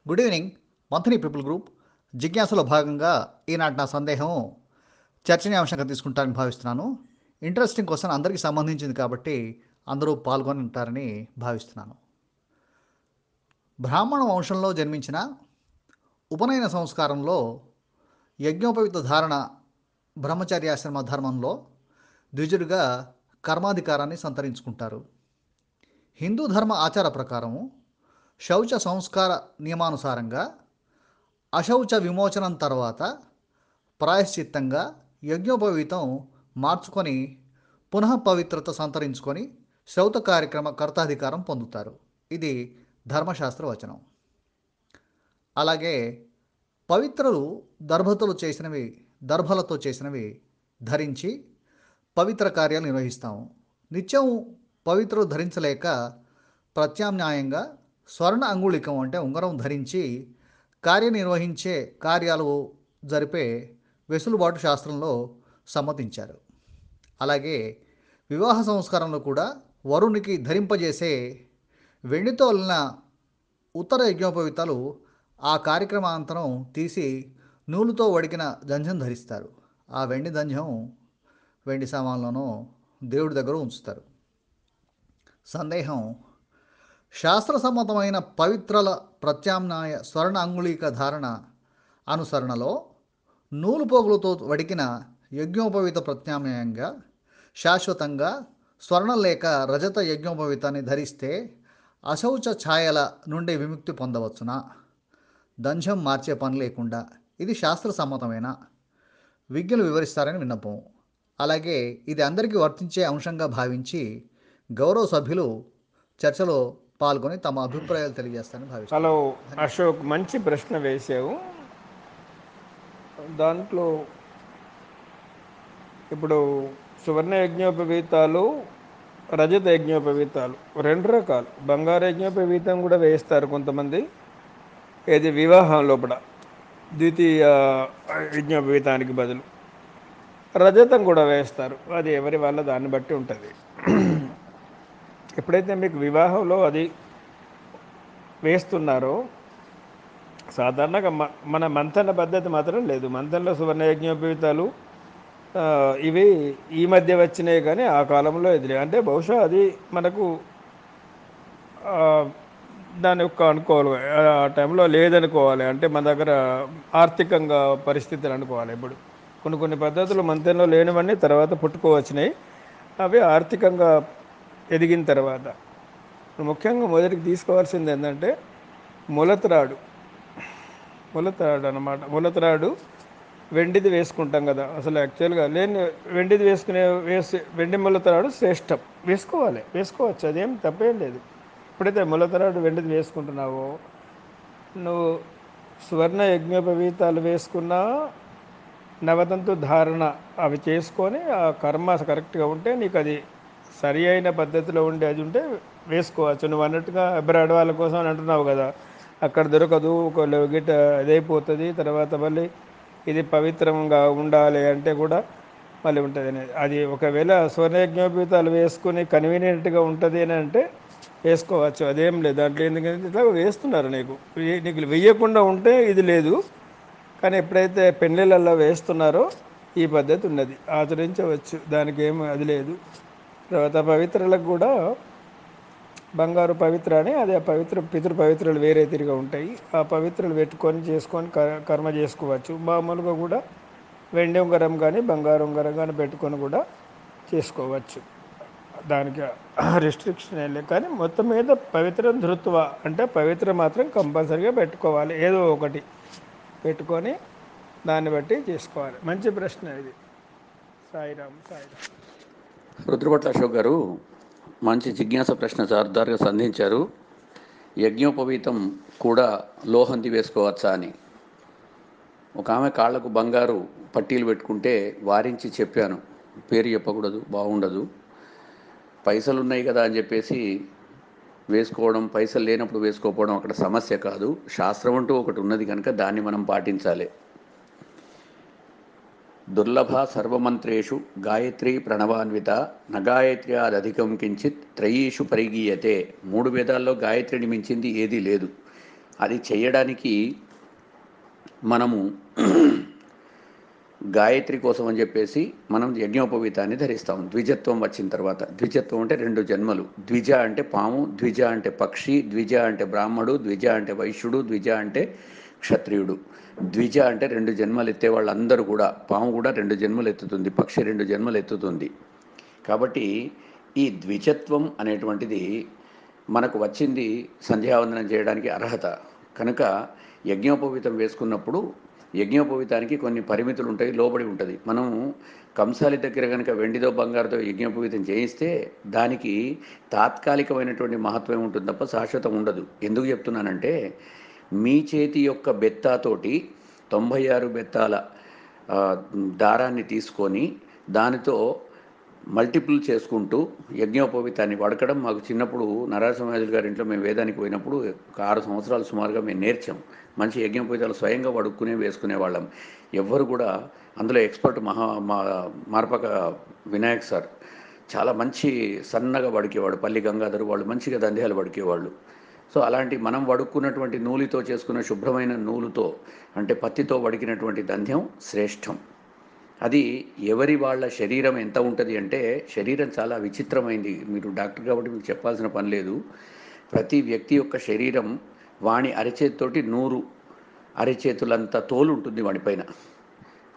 Good evening. Manthani people group జిజ్ఞాసలో భాగంగా ఈనాటి నా సందేహం చర్చనీయాంశంగా తీసుకుంటారని భావిస్తున్నాను. ఇంట్రెస్టింగ్ క్వశ్చన్ అందరికీ సంబంధించింది కాబట్టి అందరూ పాల్గొని ఉంటారని భావిస్తున్నాను. బ్రాహ్మణ వంశంలో జన్మించిన ఉపనయన సంస్కారంలో యజ్ఞోపవిత ధారణ బ్రహ్మచర్యాశ్రమ ధర్మంలో ద్విజుడిగా కర్మాధికారాన్ని సంతరించుకుంటారు. హిందూ ధర్మ ఆచార ప్రకారము శౌచ సంస్కార నియమానుసారంగా అశౌచ విమోచనం తర్వాత ప్రాయశ్చిత్తంగా యజ్ఞోపవీతం మార్చుకొని పునః పవిత్రత సంతరించుకొని శ్రౌత కార్యక్రమ కర్తాధికారం పొందుతారు. ఇది ధర్మశాస్త్ర వచనం. అలాగే పవిత్రులు దర్భలతో చేసినవి ధరించి పవిత్ర కార్యాలు నిర్వహిస్తాము. నిత్యం పవిత్రులు ధరించలేక ప్రత్యామ్నాయంగా స్వర్ణ అంగుళికం అంటే ఉంగరం ధరించి కార్యనిర్వహించే కార్యాలు జరిపే వెసులుబాటు శాస్త్రంలో సమ్మతించారు. అలాగే వివాహ సంస్కారంలో కూడా వరునికి ధరింపజేసే వెండితో అల్లిన ఉత్తర యజ్ఞోపవీతాలు ఆ కార్యక్రమాంతరం తీసి నూలుతో వడికిన దంజం ధరిస్తారు. ఆ వెండి దంజం వెండి సామాన్లను దేవుడి దగ్గర ఉంచుతారు. సందేహం: శాస్త్రసమ్మతమైన పవిత్రల ప్రత్యామ్నాయ స్వర్ణ అంగుళీక ధారణ అనుసరణలో నూలు పోగులతో వడికిన యజ్ఞోపవీత ప్రత్యామ్నాయంగా శాశ్వతంగా స్వర్ణం లేక రజత యజ్ఞోపవీతాన్ని ధరిస్తే అశౌచ ఛాయల నుండి విముక్తి పొందవచ్చునా? దంజం మార్చే పని లేకుండా. ఇది శాస్త్రసమ్మతమైన విజ్ఞులు వివరిస్తారని విన్నపం. అలాగే ఇది అందరికీ వర్తించే అంశంగా భావించి గౌరవ సభ్యులు చర్చలో పాల్గొని తమ అభిప్రాయాలు తెలియజేస్తారని హలో భావిస్తున్నాను. అశోక్, మంచి ప్రశ్న వేసావు. దాంట్లో ఇప్పుడు సువర్ణ యజ్ఞోపవీతాలు, రజత యజ్ఞోపవీతాలు రెండు రకాలు. బంగారు యజ్ఞోపవీతం కూడా వేస్తారు కొంతమంది, ఇది వివాహం లోపల ద్వితీయ యజ్ఞోపవీతానికి బదులు. రజతం కూడా వేస్తారు, అది ఎవరి వాళ్ళ దాన్ని బట్టి ఉంటుంది. ఎప్పుడైతే మీకు వివాహంలో అది వేస్తున్నారో, సాధారణంగా మన మంతన పద్ధతి మాత్రం లేదు. మంతనలో సువర్ణ యజ్ఞోపవీతాలు ఇవి ఈ మధ్య వచ్చినాయి, కానీ ఆ కాలంలో ఎదిలే. అంటే బహుశా అది మనకు దాని యొక్క అనుకోవాలి, ఆ టైంలో లేదనుకోవాలి. అంటే మన దగ్గర ఆర్థికంగా పరిస్థితులు అనుకోవాలి. ఇప్పుడు కొన్ని పద్ధతులు మంతెనలో లేనివన్నీ తర్వాత పుట్టుకోవచ్చినాయి. అవి ఆర్థికంగా ఎదిగిన తర్వాత ముఖ్యంగా మొదటికి తీసుకోవాల్సింది ఏంటంటే ములత్రాడు. అన్నమాట. ములత్రాడు వెండిది వేసుకుంటాం కదా. అసలు యాక్చువల్గా లేని వెండిది వెండి ములతరాడు శ్రేష్టం. వేసుకోవచ్చు, అదేం తప్పేం లేదు. ఎప్పుడైతే ములతరాడు వెండిది వేసుకుంటున్నావో, నువ్వు సువర్ణ యజ్ఞోపవీతాలు వేసుకున్నా, నవతంతు ధారణ అవి చేసుకొని ఆ కర్మ కరెక్ట్గా ఉంటే నీకు అది సరి అయిన పద్ధతిలో ఉండే అది ఉంటే వేసుకోవచ్చు. నువ్వు అన్నట్టుగా అబ్రాడ్ వాళ్ళ కోసం అని అంటున్నావు కదా, అక్కడ దొరకదు, ఒక గిట్ట ఇదైపోతుంది, తర్వాత మళ్ళీ ఇది పవిత్రంగా ఉండాలి అంటే కూడా మళ్ళీ ఉంటుంది అనేది. అది ఒకవేళ స్వర్ణయజ్ఞోపవీతాలు వేసుకుని కన్వీనియంట్గా ఉంటుంది అని అంటే వేసుకోవచ్చు, అదేం లేదు. దాంట్లో ఎందుకంటే ఇట్లా వేస్తున్నారు. నీకు వెయ్యకుండా ఉంటే ఇది లేదు, కానీ ఎప్పుడైతే పెళ్ళిళ్ళల్లో వేస్తున్నారో ఈ పద్ధతి ఉన్నది, ఆచరించవచ్చు, దానికి ఏం అది లేదు. తర్వాత పవిత్రలకు కూడా బంగారు పవిత్ర అని, అది ఆ పితృ పవిత్రలు వేరే తిరిగా ఉంటాయి. ఆ పవిత్రలు చేసుకొని కర్మ చేసుకోవచ్చు. మామూలుగా కూడా వెండి ఉంగరం కానీ బంగారు ఉంగరం కానీ పెట్టుకొని కూడా చేసుకోవచ్చు, దానికి రిస్ట్రిక్షన్ ఏం లేదు. కానీ మొత్తం మీద పవిత్రం ధృత్వ అంటే పవిత్ర మాత్రం కంపల్సరీగా పెట్టుకోవాలి, ఏదో ఒకటి పెట్టుకొని దాన్ని బట్టి చేసుకోవాలి. మంచి ప్రశ్న ఇది. సాయిరామ్. రుద్రపట్ల అశోక్ గారు మంచి జిజ్ఞాస ప్రశ్న జోరుదారుగా సంధించారు. యజ్ఞోపవీతం కూడా లోహంది వేసుకోవచ్చా అని. ఒక ఆమె కాళ్లకు బంగారు పట్టీలు పెట్టుకుంటే వారించి చెప్పాను, పేరు చెప్పకూడదు, బాగుండదు, పైసలు ఉన్నాయి కదా అని చెప్పేసి వేసుకోవడం, పైసలు లేనప్పుడు వేసుకోకపోవడం అక్కడ సమస్య కాదు. శాస్త్రం అంటూ ఒకటి ఉన్నది కనుక దాన్ని మనం పాటించాలి. దుర్లభ సర్వమంత్రేషు గాయత్రీ ప్రణవాన్విత నగాయత్ర్యాదధికం కించిత్ త్రయీషు పరిగీయతే. 3 వేదాల్లో గాయత్రిని మించింది ఏదీ లేదు. అది చేయడానికి మనము గాయత్రి కోసం అని చెప్పేసి మనం యజ్ఞోపవీతాన్ని ధరిస్తాం. ద్విజత్వం వచ్చిన తర్వాత, ద్విజత్వం అంటే 2 జన్మలు. ద్విజ అంటే పాము, ద్విజ అంటే పక్షి, ద్విజ అంటే బ్రాహ్మడు, ద్విజ అంటే వైశ్యుడు, ద్విజ అంటే క్షత్రియుడు. ద్విజ అంటే 2 జన్మలు ఎత్తే వాళ్ళందరూ కూడా, పాము కూడా 2 జన్మలు ఎత్తుతుంది, పక్షి 2 జన్మలు ఎత్తుతుంది. కాబట్టి ఈ ద్విజత్వం అనేటువంటిది మనకు వచ్చింది సంధ్యావందనం చేయడానికి అర్హత. కనుక యజ్ఞోపవీతం వేసుకున్నప్పుడు యజ్ఞోపవీతానికి కొన్ని పరిమితులు ఉంటాయి, లోబడి ఉంటుంది. మనం కంసాలి దగ్గర కనుక వెండితో బంగారుతో యజ్ఞోపవీతం చేయిస్తే దానికి తాత్కాలికమైనటువంటి మహత్వం ఉంటుంది తప్ప శాశ్వతం ఉండదు. ఎందుకు చెప్తున్నానంటే, మీ చేతి యొక్క బెత్తాతోటి 96 బెత్తాల దారాన్ని తీసుకొని దానితో మల్టిపుల్ చేసుకుంటూ యజ్ఞోపవీతాన్ని వడకడం మాకు చిన్నప్పుడు నరసింహారాజు గారి ఇంట్లో మేము వేదానికి పోయినప్పుడు ఒక 6 సంవత్సరాలు సుమారుగా మేము నేర్చాం. మంచి యజ్ఞోపవీతాలు స్వయంగా వడుక్కునే వేసుకునేవాళ్ళం. ఎవ్వరు కూడా అందులో ఎక్స్పర్ట్ మార్పక వినాయక్ సార్ చాలా మంచి సన్నగా వడికేవాడు. పల్లి గంగాధర్ వాళ్ళు మంచిగా దంధ్యాలు వడికేవాళ్ళు. సో అలాంటి మనం వడుక్కున్నటువంటి నూలుతో చేసుకున్న శుభ్రమైన నూలుతో అంటే పత్తితో వడికినటువంటి దంధ్యం శ్రేష్టం. అది ఎవరి వాళ్ళ శరీరం ఎంత ఉంటుంది అంటే, శరీరం చాలా విచిత్రమైంది. మీరు డాక్టర్ కాబట్టి మీకు చెప్పాల్సిన పని లేదు. ప్రతి వ్యక్తి యొక్క శరీరం వాణి అరచేతితోటి 100 అరచేతులంత తోలు ఉంటుంది వాడిపైన.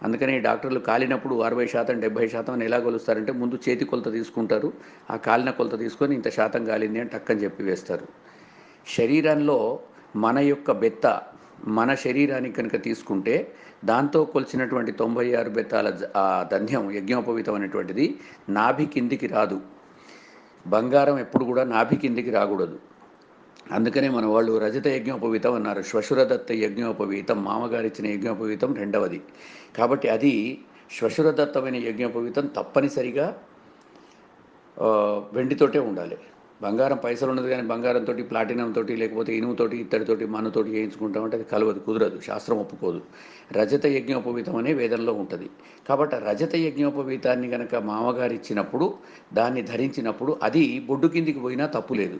అందుకని డాక్టర్లు కాలినప్పుడు 60% 70% అని ఎలా కొలుస్తారంటే, ముందు చేతి కొలత తీసుకుంటారు, ఆ కాలిన కొలత తీసుకొని ఇంత శాతం కాలింది అని టక్కని చెప్పి వేస్తారు. శరీరంలో మన యొక్క బెత్త మన శరీరానికి కనుక తీసుకుంటే దాంతో కొలిచినటువంటి 96 బెత్తాల ఆ దంధ్యం యజ్ఞోపవీతం అనేటువంటిది నాభి కిందికి రాదు. బంగారం ఎప్పుడు కూడా నాభి కిందికి రాకూడదు. అందుకనే మన వాళ్ళు రజత యజ్ఞోపవీతం అన్నారు. శ్వశురదత్త యజ్ఞోపవీతం, మామగారు ఇచ్చిన యజ్ఞోపవీతం 2వది. కాబట్టి అది శ్వశురదత్తమైన యజ్ఞోపవీతం తప్పనిసరిగా వెండితోటే ఉండాలి. బంగారం పైసలు ఉన్నది కానీ బంగారంతో ప్లాటినంతో లేకపోతే ఇనుముతోటి ఇత్తడితోటి మన్నుతోటి చేయించుకుంటామంటే అది కలవదు, కుదరదు, శాస్త్రం ఒప్పుకోదు. రజత యజ్ఞోపవీతం అనే వేదంలో ఉంటుంది. కాబట్టి రజత యజ్ఞోపవీతాన్ని కనుక మామగారు ఇచ్చినప్పుడు దాన్ని ధరించినప్పుడు అది బొడ్డు కిందికి పోయినా తప్పు లేదు.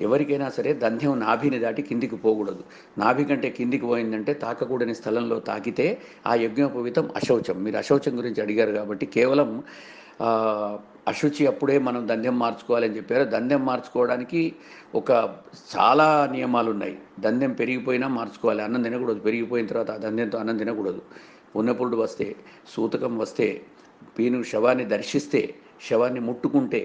ఎవరికైనా సరే దంధ్యం నాభిని దాటి కిందికి పోకూడదు. నాభి కంటే కిందికి పోయిందంటే తాకకూడని స్థలంలో తాకితే ఆ యజ్ఞోపవీతం అశౌచం. మీరు అశౌచం గురించి అడిగారు కాబట్టి కేవలం అశుచి అప్పుడే మనం దంధ్యం మార్చుకోవాలని చెప్పారు. దంధ్యం మార్చుకోవడానికి ఒక చాలా నియమాలు ఉన్నాయి. దంధ్యం పెరిగిపోయినా మార్చుకోవాలి. అన్నం తినకూడదు. పెరిగిపోయిన తర్వాత ఆ దంధ్యంతో అన్నం తినకూడదు. పున్నపురుడు వస్తే, సూతకం వస్తే, పీను శవాన్ని దర్శిస్తే, శవాన్ని ముట్టుకుంటే,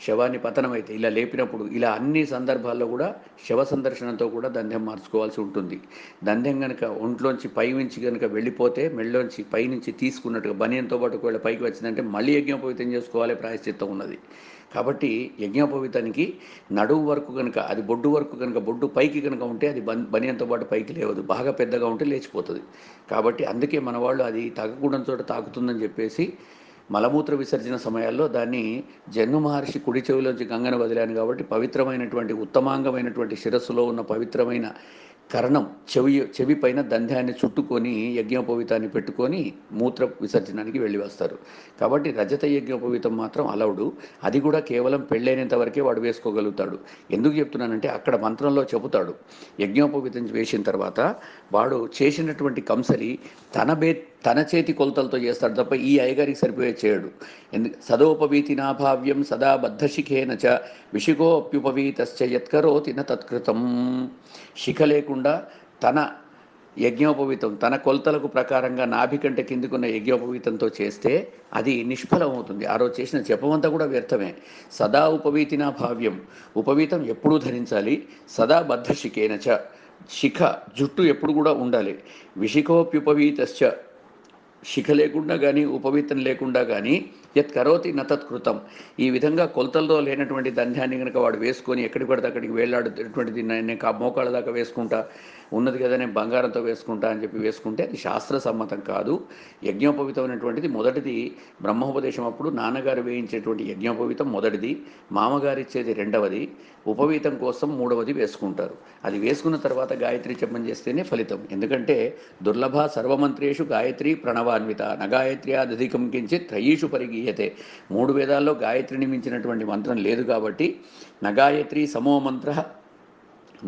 శవాన్ని పతనమైతే, ఇలా లేపినప్పుడు, ఇలా అన్ని సందర్భాల్లో కూడా శవ సందర్శనంతో కూడా దంధ్యం మార్చుకోవాల్సి ఉంటుంది. దంధ్యం కనుక ఒంట్లోంచి పైనుంచి కనుక వెళ్ళిపోతే, మెళ్ళలోంచి పైనుంచి తీసుకున్నట్టుగా బనియంతో పాటు ఒకవేళ పైకి వచ్చిందంటే మళ్ళీ యజ్ఞోపవీతం చేసుకోవాలి, ప్రాయశ్చిత్తం ఉన్నది. కాబట్టి యజ్ఞోపవీతానికి నడువు వరకు కనుక, అది బొడ్డు వరకు కనుక, బొడ్డు పైకి కనుక ఉంటే అది బనియంతో పాటు పైకి లేవదు. బాగా పెద్దగా ఉంటే లేచిపోతుంది. కాబట్టి అందుకే మన వాళ్ళు అది తాకకూడని చోట తాకుతుందని చెప్పేసి మలమూత్ర విసర్జన సమయాల్లో దాన్ని జన్మ మహర్షి కుడి చెవిలోంచి గంగను వదిలాను కాబట్టి పవిత్రమైనటువంటి ఉత్తమాంగమైనటువంటి శిరస్సులో ఉన్న పవిత్రమైన కర్ణం చెవి పైన దంధ్యాన్ని చుట్టుకొని యజ్ఞోపవీతాన్ని పెట్టుకొని మూత్ర విసర్జనానికి వెళ్ళి వస్తారు. కాబట్టి రజత యజ్ఞోపవీతం మాత్రం అలౌడు. అది కూడా కేవలం పెళ్ళైనంత వరకే వాడు వేసుకోగలుగుతాడు. ఎందుకు చెప్తున్నానంటే అక్కడ మంత్రంలో చెబుతాడు, యజ్ఞోపవీతం వేసిన తర్వాత వాడు చేసినటువంటి కంసలి తన చేతి కొలతలతో చేస్తాడు తప్ప ఈ అయ్యగారికి సరిపోయే చేయడు. సదోపవీతి నాభావ్యం సదా బద్ధశిఖేన చ విషికోప్యుపవీతశ్చ యత్కరోతి న తత్కృతం. శిఖ లేకుండా తన యజ్ఞోపవీతం తన కొలతలకు ప్రకారంగా నాభి కంటే కిందికున్న యజ్ఞోపవీతంతో చేస్తే అది నిష్ఫలం అవుతుంది. ఆ రోజు చేసిన జపమంతా కూడా వ్యర్థమే. సదా ఉపవీతినా భావ్యం, ఉపవీతం ఎప్పుడూ ధరించాలి. సదా బద్ధశిఖేన చ, శిఖ జుట్టు ఎప్పుడు కూడా ఉండాలి. విషికోప్యుపవీతశ్చ, శిఖ లేకుండా కానీ ఉపవీతం లేకుండా కానీ యత్ కరోతి నతత్కృతం. ఈ విధంగా కొలతలతో లేనటువంటి దంధ్యాన్ని కనుక వాడు వేసుకొని ఎక్కడికి పడితే అక్కడికి వేలాడుతున్నటువంటిది నేను మోకాళ్ళ దాకా వేసుకుంటా, ఉన్నది కదా నేను బంగారంతో వేసుకుంటా అని చెప్పి వేసుకుంటే అది శాస్త్ర సమ్మతం కాదు. యజ్ఞోపవీతమైనటువంటిది మొదటిది బ్రహ్మోపదేశం అప్పుడు నాన్నగారు వేయించేటువంటి యజ్ఞోపవీతం మొదటిది, మామగారు ఇచ్చేది 2వది, ఉపవీతం కోసం 3వది వేసుకుంటారు. అది వేసుకున్న తర్వాత గాయత్రి జపం చేస్తేనే ఫలితం. ఎందుకంటే దుర్లభ సర్వమంత్రేషు గాయత్రి ప్రణవాన్విత నగాయత్ర్యాదధికం కించిత్ త్రయీషు పరిగీయతే. 3 వేదాల్లో గాయత్రిని మించినటువంటి మంత్రం లేదు కాబట్టి నగాయత్రి సమో మంత్ర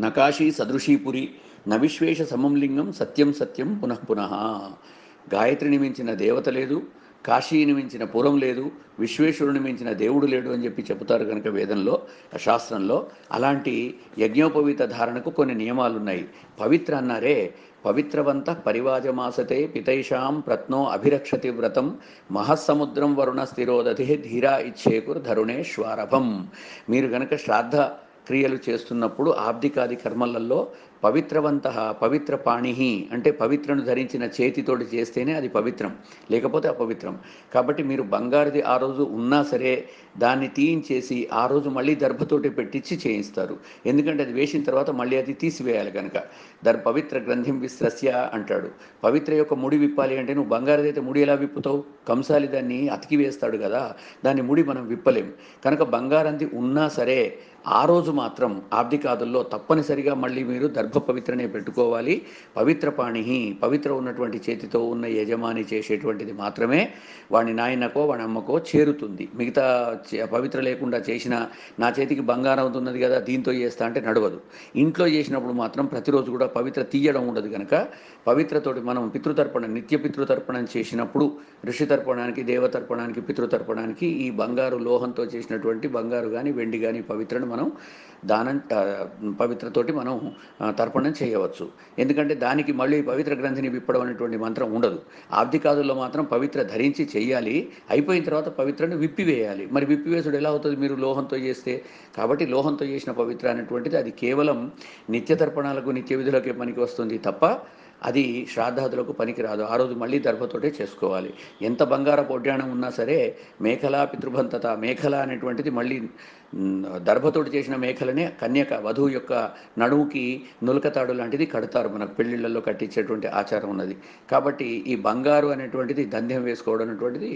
నకాశీ సదృశీపురి నవిశ్వేష సమం లింగం సత్యం సత్యం పునః పునః. గాయత్రిని మించిన దేవత లేదు, కాశీని మించిన పురం లేదు, విశ్వేశ్వరుని మించిన దేవుడు లేడు అని చెప్పి చెబుతారు కనుక వేదంలో, శాస్త్రంలో. అలాంటి యజ్ఞోపవీత ధారణకు కొన్ని నియమాలు ఉన్నాయి. పవిత్ర అన్నారే, పవిత్రవంత పరివాజమాసతే పితైషాం ప్రత్నో అభిరక్షతి వ్రతం మహస్సముద్రం వరుణ స్థిరోదధి ధీరా ఇచ్చేకుర్ ధరుణేశ్వారభం. మీరు గనక శ్రాద్ధ క్రియలు చేస్తున్నప్పుడు ఆబ్దికాది కర్మలలో పవిత్రవంత పవిత్ర పాణి అంటే పవిత్రను ధరించిన చేతితోటి చేస్తేనే అది పవిత్రం, లేకపోతే అపవిత్రం. కాబట్టి మీరు బంగారుది ఆ రోజు ఉన్నా సరే దాన్ని తీయించేసి ఆ రోజు మళ్ళీ దర్భతోటి పెట్టించి చేయిస్తారు. ఎందుకంటే అది వేసిన తర్వాత మళ్ళీ అది తీసివేయాలి కనుక. పవిత్ర గ్రంథిం విస్రస్య అంటాడు. పవిత్ర యొక్క ముడి విప్పాలి అంటే నువ్వు బంగారుదైతే ముడి ఎలా విప్పుతావు? కంసాలి దాన్ని అతికి వేస్తాడు కదా, దాన్ని ముడి మనం విప్పలేం. కనుక బంగారంది ఉన్నా సరే ఆ రోజు మాత్రం ఆబ్దికాదుల్లో తప్పనిసరిగా మళ్ళీ మీరు దర్భ పవిత్రనే పెట్టుకోవాలి. పవిత్ర పాణి, పవిత్ర ఉన్నటువంటి చేతితో ఉన్న యజమాని చేసేటువంటిది మాత్రమే వాడి నాయనకో వాడి అమ్మకో చేరుతుంది. మిగతా పవిత్ర లేకుండా చేసిన నా చేతికి బంగారం అవుతున్నది కదా దీంతో చేస్తా అంటే నడవదు. ఇంట్లో చేసినప్పుడు మాత్రం ప్రతిరోజు కూడా పవిత్ర తీయడం ఉండదు కనుక పవిత్రతోటి మనం పితృతర్పణ నిత్య పితృతర్పణం చేసినప్పుడు ఋషితర్పణానికి, దేవతర్పణానికి, పితృతర్పణానికి ఈ బంగారు లోహంతో చేసినటువంటి బంగారు కానీ వెండి కానీ పవిత్రను మనం దానం పవిత్రతోటి మనం తర్పణం చేయవచ్చు. ఎందుకంటే దానికి మళ్ళీ పవిత్ర గ్రంథిని విప్పడం అనేటువంటి మంత్రం ఉండదు. ఆబ్దికాదుల్లో మాత్రం పవిత్ర ధరించి చేయాలి, అయిపోయిన తర్వాత పవిత్రను విప్పివేయాలి. మరి విప్పివేసుడు ఎలా అవుతుంది మీరు లోహంతో చేస్తే? కాబట్టి లోహంతో చేసిన పవిత్ర అనేటువంటిది అది కేవలం నిత్య తర్పణాలకు నిత్య విధులకే పనికి వస్తుంది తప్ప అది శ్రాద్ధాదులకు పనికిరాదు. ఆ రోజు మళ్ళీ దర్భతోటే చేసుకోవాలి. ఎంత బంగారపు ఒడ్యాణం ఉన్నా సరే మేఖలా పితృబంతత, మేఖల అనేటువంటిది మళ్ళీ దర్భతోటి చేసిన మేఖలనే కన్యక వధువు యొక్క నడువుకి నులకతాడు లాంటిది కడతారు. మనకు పెళ్లిళ్లలో కట్టించేటువంటి ఆచారం ఉన్నది. కాబట్టి ఈ బంగారు అనేటువంటిది దంధ్యం వేసుకోవడం అనేటువంటిది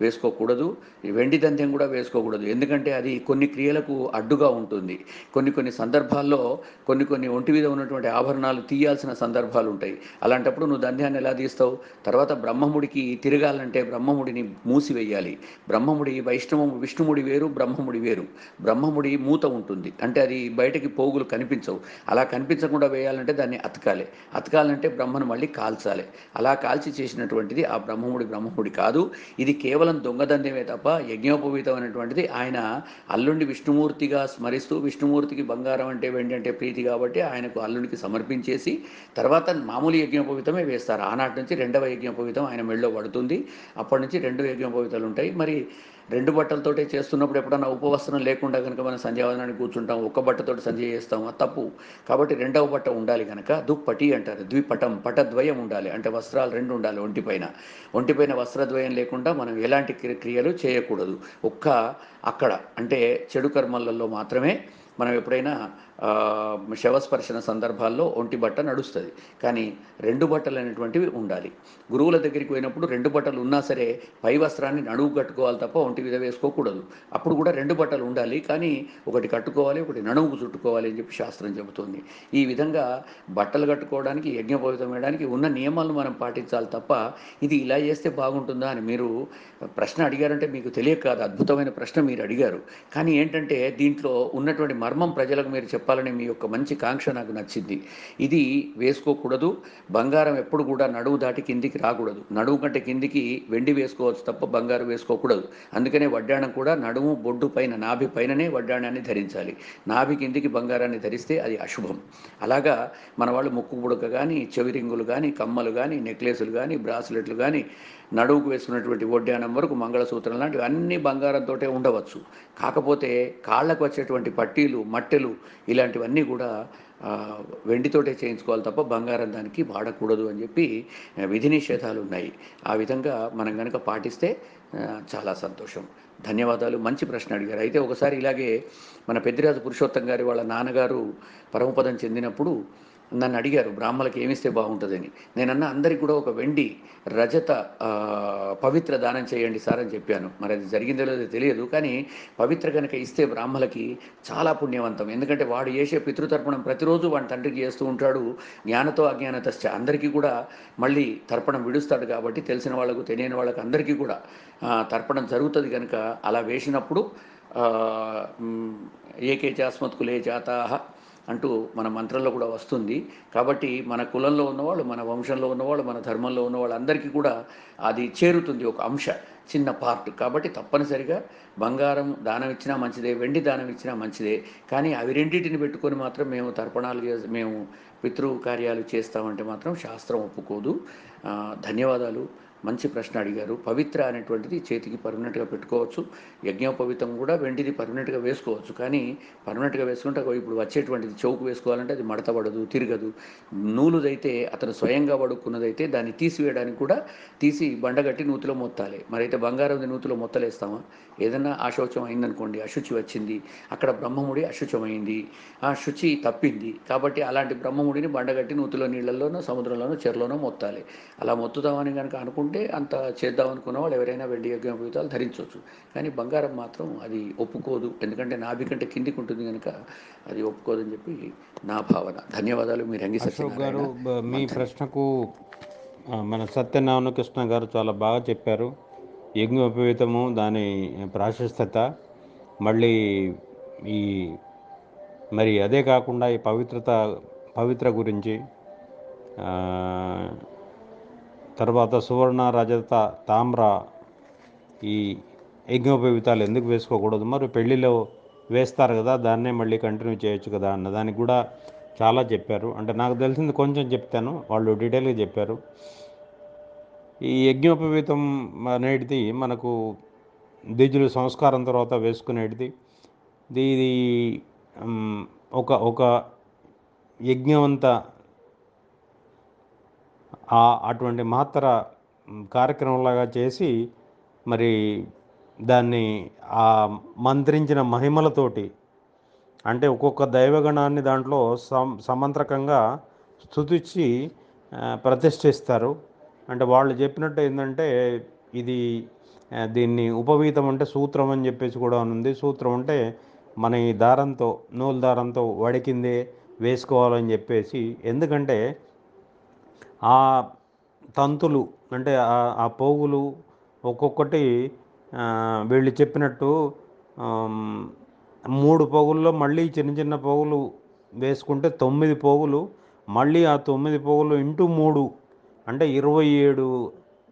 వేసుకోకూడదు. ఈ వెండి దంధ్యం కూడా వేసుకోకూడదు. ఎందుకంటే అది కొన్ని క్రియలకు అడ్డుగా ఉంటుంది. కొన్ని సందర్భాల్లో కొన్ని ఒంటి మీద ఉన్నటువంటి ఆభరణాలు తీయాల్సిన సందర్భాలు ఉంటాయి. అలాంటప్పుడు నువ్వు దంధ్యాన్ని ఎలా తీస్తావు? తర్వాత బ్రహ్మముడికి తిరగాలంటే బ్రహ్మముడిని మూసివేయాలి. బ్రహ్మముడి విష్ణుముడి వేరు, బ్రహ్మముడి వేరు. బ్రహ్మముడి మూత ఉంటుంది, అంటే అది బయటకి పోగులు కనిపించవు. అలా కనిపించకుండా వేయాలంటే దాన్ని అతకాలంటే బ్రహ్మను మళ్ళీ కాల్చాలి. అలా కాల్చి చేసినటువంటిది ఆ బ్రహ్మముడి కాదు. ఇది కేవలం దొంగదంధ్యమే తప్ప యజ్ఞోపవీతం అనేటువంటిది ఆయన అల్లుండి విష్ణుమూర్తిగా స్మరిస్తూ, విష్ణుమూర్తికి బంగారం అంటే వెండి అంటే ప్రీతి కాబట్టి ఆయనకు అల్లునికి సమర్పించేసి తర్వాత మామూలు యజ్ఞోపవీతమే వేస్తారు. ఆనాటి నుంచి రెండవ యజ్ఞోపవీతం ఆయన మెళ్ళో పడుతుంది. అప్పటి నుంచి 2 యజ్ఞోపవీతాలు ఉంటాయి. మరి 2 బట్టలతోటే చేస్తున్నప్పుడు ఎప్పుడన్నా ఉపవస్త్రం లేకుండా కనుక మనం సంధ్యావందనానికి కూర్చుంటాం, ఒక్క బట్టతోటి సంధ్య చేస్తాం, అది తప్పు. కాబట్టి 2వ బట్ట ఉండాలి కనుక దుప్పటి అంటారు. ద్విపటం, పటద్వయం ఉండాలి, అంటే వస్త్రాలు 2 ఉండాలి ఒంటిపైన వస్త్రద్వయం లేకుండా మనం ఎలాంటి క్రియలు చేయకూడదు. అక్కడ అంటే చెడు కర్మలలో మాత్రమే మనం ఎప్పుడైనా శవస్పర్శన సందర్భాల్లో ఒంటి బట్ట నడుస్తుంది. కానీ 2 బట్టలు అనేటువంటివి ఉండాలి. గురువుల దగ్గరికి పోయినప్పుడు 2 బట్టలు ఉన్నా సరే పై వస్త్రాన్ని నడువు కట్టుకోవాలి తప్ప ఒంటి మీద వేసుకోకూడదు. అప్పుడు కూడా 2 బట్టలు ఉండాలి, కానీ ఒకటి కట్టుకోవాలి, ఒకటి నడుముకు చుట్టుకోవాలి అని చెప్పి శాస్త్రం చెబుతుంది. ఈ విధంగా బట్టలు కట్టుకోవడానికి, యజ్ఞోపవీతం వేయడానికి ఉన్న నియమాలను మనం పాటించాలి తప్ప ఇది ఇలా చేస్తే బాగుంటుందా అని మీరు ప్రశ్న అడిగారంటే మీకు తెలియక కాదు, అద్భుతమైన ప్రశ్న మీరు అడిగారు. కానీ ఏంటంటే దీంట్లో ఉన్నటువంటి మర్మం ప్రజలకు మీరు చెప్పాలని మీ యొక్క మంచి కాంక్ష నాకు నచ్చింది. ఇది వేసుకోకూడదు. బంగారం ఎప్పుడు కూడా నడువు దాటి కిందికి రాకూడదు. నడువు కంటే కిందికి వెండి వేసుకోవచ్చు తప్ప బంగారు వేసుకోకూడదు. అందుకనే వడ్డాణం కూడా నడుము బొడ్డు పైన, నాభి పైననే వడ్డాణాన్ని ధరించాలి. నాభి కిందికి బంగారాన్ని ధరిస్తే అది అశుభం. అలాగా మన వాళ్ళు ముక్కు పుడక కానీ, చెవి రింగులు కానీ, కమ్మలు కానీ, నెక్లెస్లు కానీ, బ్రాస్లెట్లు కానీ, నడువుకు వేసుకున్నటువంటి వడ్డాణం వరకు మంగళసూత్రం లాంటివి అన్నీ బంగారంతో ఉండవచ్చు. కాకపోతే కాళ్ళకు వచ్చేటువంటి పట్టీలు, మట్టెలు ఇలాంటివన్నీ కూడా వెండితోటే చేయించుకోవాలి తప్ప బంగారం దానికి వాడకూడదు అని చెప్పి విధి నిషేధాలు ఉన్నాయి. ఆ విధంగా మనం కనుక పాటిస్తే చాలా సంతోషం. ధన్యవాదాలు. మంచి ప్రశ్న అడిగారు. అయితే ఒకసారి ఇలాగే మన పెద్దిరాజు పురుషోత్తం గారి వాళ్ళ నాన్నగారు పరమపదం చెందినప్పుడు నన్ను అడిగారు బ్రాహ్మణులకు ఏమిస్తే బాగుంటుందని. నేనన్నా అందరికీ కూడా ఒక వెండి రజత పవిత్ర దానం చేయండి సార్ అని చెప్పాను. మరి అది జరిగిందో లేదో తెలియదు, కానీ పవిత్ర కనుక ఇస్తే బ్రాహ్మణులకి చాలా పుణ్యవంతం. ఎందుకంటే వాడు చేసే పితృతర్పణం ప్రతిరోజు వాడి తండ్రికి చేస్తూ ఉంటాడు. జ్ఞానతో అజ్ఞానతశ్చ, అందరికీ కూడా మళ్ళీ తర్పణం విడుస్తాడు. కాబట్టి తెలిసిన వాళ్ళకు, తెలియని వాళ్ళకు అందరికీ కూడా తర్పణం జరుగుతుంది. కనుక అలా వేసినప్పుడు ఏకే చాస్మత్కులే జాతాః అంటూ మన మంత్రంలో కూడా వస్తుంది. కాబట్టి మన కులంలో ఉన్నవాళ్ళు, మన వంశంలో ఉన్నవాళ్ళు, మన ధర్మంలో ఉన్న వాళ్ళందరికీ కూడా అది చేరుతుంది ఒక అంశ, చిన్న పార్ట్. కాబట్టి తప్పనిసరిగా బంగారం దానం ఇచ్చినా మంచిదే, వెండి దానం ఇచ్చినా మంచిదే. కానీ అవి రెండింటిని పెట్టుకొని మాత్రం మేము తర్పణాలు మేము పితృ కార్యాలు చేస్తామంటే మాత్రం శాస్త్రం ఒప్పుకోదు. ధన్యవాదాలు. మంచి ప్రశ్న అడిగారు. పవిత్ర అనేటువంటిది చేతికి పర్మనెంట్గా పెట్టుకోవచ్చు. యజ్ఞోపవీతం కూడా వెండిది పర్మనెంట్గా వేసుకోవచ్చు. కానీ పర్మనెంట్గా వేసుకుంటే ఇప్పుడు వచ్చేటువంటిది చెవుకు వేసుకోవాలంటే అది మడత పడదు, తిరగదు. నూలుదైతే అతను స్వయంగా వాడుకున్నదైతే దాన్ని తీసివేయడానికి కూడా తీసి బండగట్టి నూతిలో మొత్తాలి. మరైతే బంగారం నూతిలో మొత్తలేస్తామా? ఏదన్నా అశౌచం అయిందనుకోండి, అశుచి వచ్చింది, అక్కడ బ్రహ్మముడి అశుచమైంది, ఆ శుచి తప్పింది. కాబట్టి అలాంటి బ్రహ్మముడిని బండగట్టి నూతిలో, నీళ్ళల్లోనో, సముద్రంలోనో, చెరలోనో మొత్తాలి. అలా మొత్తుదామని కనుక అనుకుంటే, అంత చేద్దాం అనుకున్న వాళ్ళు ఎవరైనా వెండి యజ్ఞోపవీతాలు ధరించవచ్చు. కానీ బంగారం మాత్రం అది ఒప్పుకోదు. ఎందుకంటే నాభి కంటే కిందికి ఉంటుంది కనుక అది ఒప్పుకోదని చెప్పి నా భావన. ధన్యవాదాలు. మీరు అంగి అశోక్ గారు, సత్యనారాయణ మీ మంథని. ప్రశ్నకు మన సత్యనారాయణ గారు చాలా బాగా చెప్పారు. యజ్ఞోపవీతము, దాని ప్రాశస్తత, మళ్ళీ ఈ మరి అదే కాకుండా ఈ పవిత్ర గురించి, ఆ, తర్వాత సువర్ణ, రజత, తామ్ర ఈ యజ్ఞోపవీతాలు ఎందుకు వేసుకోకూడదు, మరి పెళ్ళిలో వేస్తారు కదా, దాన్నే మళ్ళీ కంటిన్యూ చేయొచ్చు కదా అన్న దానికి కూడా చాలా చెప్పారు. అంటే నాకు తెలిసింది కొంచెం చెప్తాను, వాళ్ళు డీటెయిల్గా చెప్పారు. ఈ యజ్ఞోపవీతం అనేటిది మనకు ద్విజులు సంస్కారం తర్వాత వేసుకునేటిది. ఇది మ్, ఒక ఒక యజ్ఞవంత అటువంటి మహత్తర కార్యక్రమంలాగా చేసి మరి దాన్ని ఆ మంత్రించిన మహిమలతోటి, అంటే ఒక్కొక్క దైవగణాన్ని దాంట్లో సమంత్రకంగా స్తుతించి ప్రతిష్ఠిస్తారు. అంటే వాళ్ళు చెప్పినట్టు ఏంటంటే ఇది దీన్ని ఉపవీతం అంటే సూత్రం అని చెప్పేసి కూడా ఉంది. సూత్రం అంటే మన ఈ దారంతో, నూలు దారంతో వడికిందే వేసుకోవాలని చెప్పేసి. ఎందుకంటే ఆ తంతులు, అంటే ఆ పోగులు ఒక్కొక్కటి వీళ్ళు చెప్పినట్టు 3 పోగుల్లో మళ్ళీ చిన్న చిన్న పోగులు వేసుకుంటే 9 పోగులు, మళ్ళీ ఆ 9 పోగులు ఇంటూ 3 అంటే 27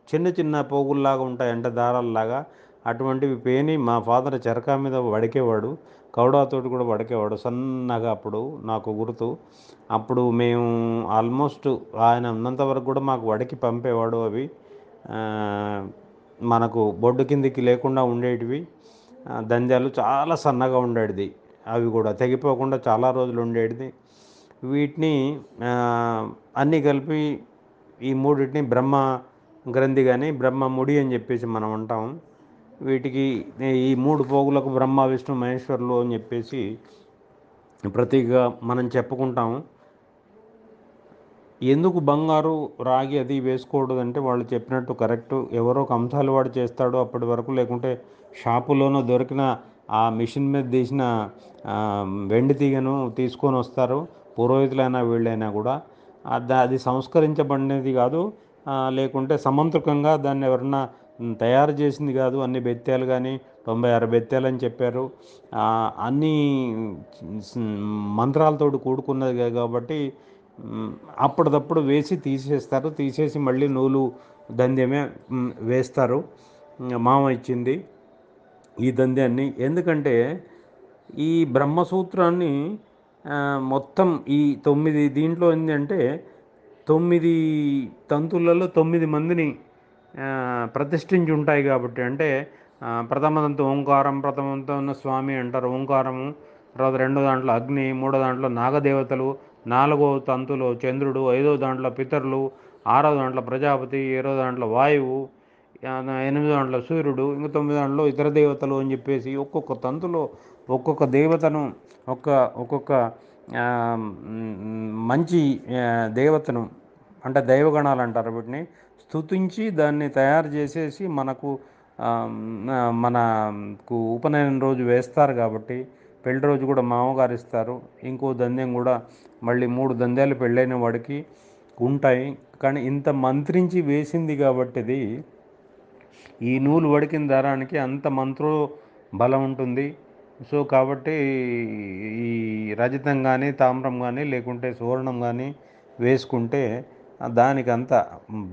చిన్న చిన్న పోగుల్లాగా ఉంటాయి, అంటే దారాల్లాగా. అటువంటివి పేని మా ఫాదర్ చెరకా మీద వడికేవాడు, కౌడాతోటి కూడా వడికేవాడు సన్నగా. అప్పుడు నాకు గుర్తు, అప్పుడు మేము ఆల్మోస్ట్ ఆయన ఉన్నంత వరకు కూడా మాకు వడికి పంపేవాడు. అవి మనకు బొడ్డు కిందికి లేకుండా ఉండేటివి. దంద్యాలు చాలా సన్నగా ఉండేది, అవి కూడా తెగిపోకుండా చాలా రోజులు ఉండేది. వీటిని అన్నీ కలిపి ఈ మూడింటిని బ్రహ్మ గ్రంథి కానీ బ్రహ్మ ముడి అని చెప్పేసి మనం అంటాం. వీటికి ఈ 3 పోగులకు బ్రహ్మ, విష్ణు, మహేశ్వరులు అని చెప్పేసి ప్రతీకగా మనం చెప్పుకుంటాం. ఎందుకు బంగారు, రాగి అది వేసుకోకూడదంటే వాళ్ళు చెప్పినట్టు కరెక్టు. ఎవరో కంసాలి వాడు చేస్తాడు అప్పటి వరకు, లేకుంటే షాపులోనో దొరికిన ఆ మిషన్ మీద తీసిన వెండి తీగను తీసుకొని వస్తారు, పురోహితులైనా వీళ్ళైనా కూడా. అది సంస్కరించబడినది కాదు, లేకుంటే సమంత్రకంగా దాన్ని ఎవరన్నా తయారు చేసింది కాదు. అన్ని బెత్తాలు కానీ 96 బెత్తాలు అని చెప్పారు. అన్నీ మంత్రాలతోటి కూడుకున్నది కాబట్టి అప్పటిదప్పుడు వేసి తీసేస్తారు. తీసేసి మళ్ళీ నూలు దంద్యమే వేస్తారు. మామ ఇచ్చింది ఈ దంద్యాన్ని. ఎందుకంటే ఈ బ్రహ్మసూత్రాన్ని మొత్తం ఈ 9 దీంట్లో ఏంటంటే 9 తంతులలో 9 మందిని ప్రతిష్ఠించి ఉంటాయి కాబట్టి. అంటే ప్రథమ తంతు ఓంకారం, ప్రథమ తంతు ఉన్న స్వామి అంటారు ఓంకారము, తర్వాత 2వ దాంట్లో అగ్ని, 3వ దాంట్లో నాగదేవతలు, 4వ తంతులో చంద్రుడు, 5వ దాంట్లో పితరులు, 6వ దాంట్లో ప్రజాపతి, 7వ దాంట్లో వాయువు, 8వ దాంట్లో సూర్యుడు, ఇంకా 9వ దాంట్లో ఇతర దేవతలు అని చెప్పేసి ఒక్కొక్క తంతులో ఒక్కొక్క దేవతను, ఒక్కొక్క మంచి దేవతను, అంటే దైవగణాలు అంటారు వీటిని, స్తుతించి దాన్ని తయారు చేసేసి మనకు ఉపనయనం రోజు వేస్తారు కాబట్టి. పెళ్లి రోజు కూడా మామగారు ఇస్తారు. ఇంకో దంద్యం కూడా మళ్ళీ 3 దంద్యాలు పెళ్ళైన వాడికి ఉంటాయి. కానీ ఇంత మంత్రించి వేసింది కాబట్టి ఇది ఈ నూలు వడికిన దారానికి అంత మంత్రో బలం ఉంటుంది. సో కాబట్టి ఈ రజతం కానీ తామ్రం కానీ లేకుంటే సువర్ణం కానీ వేసుకుంటే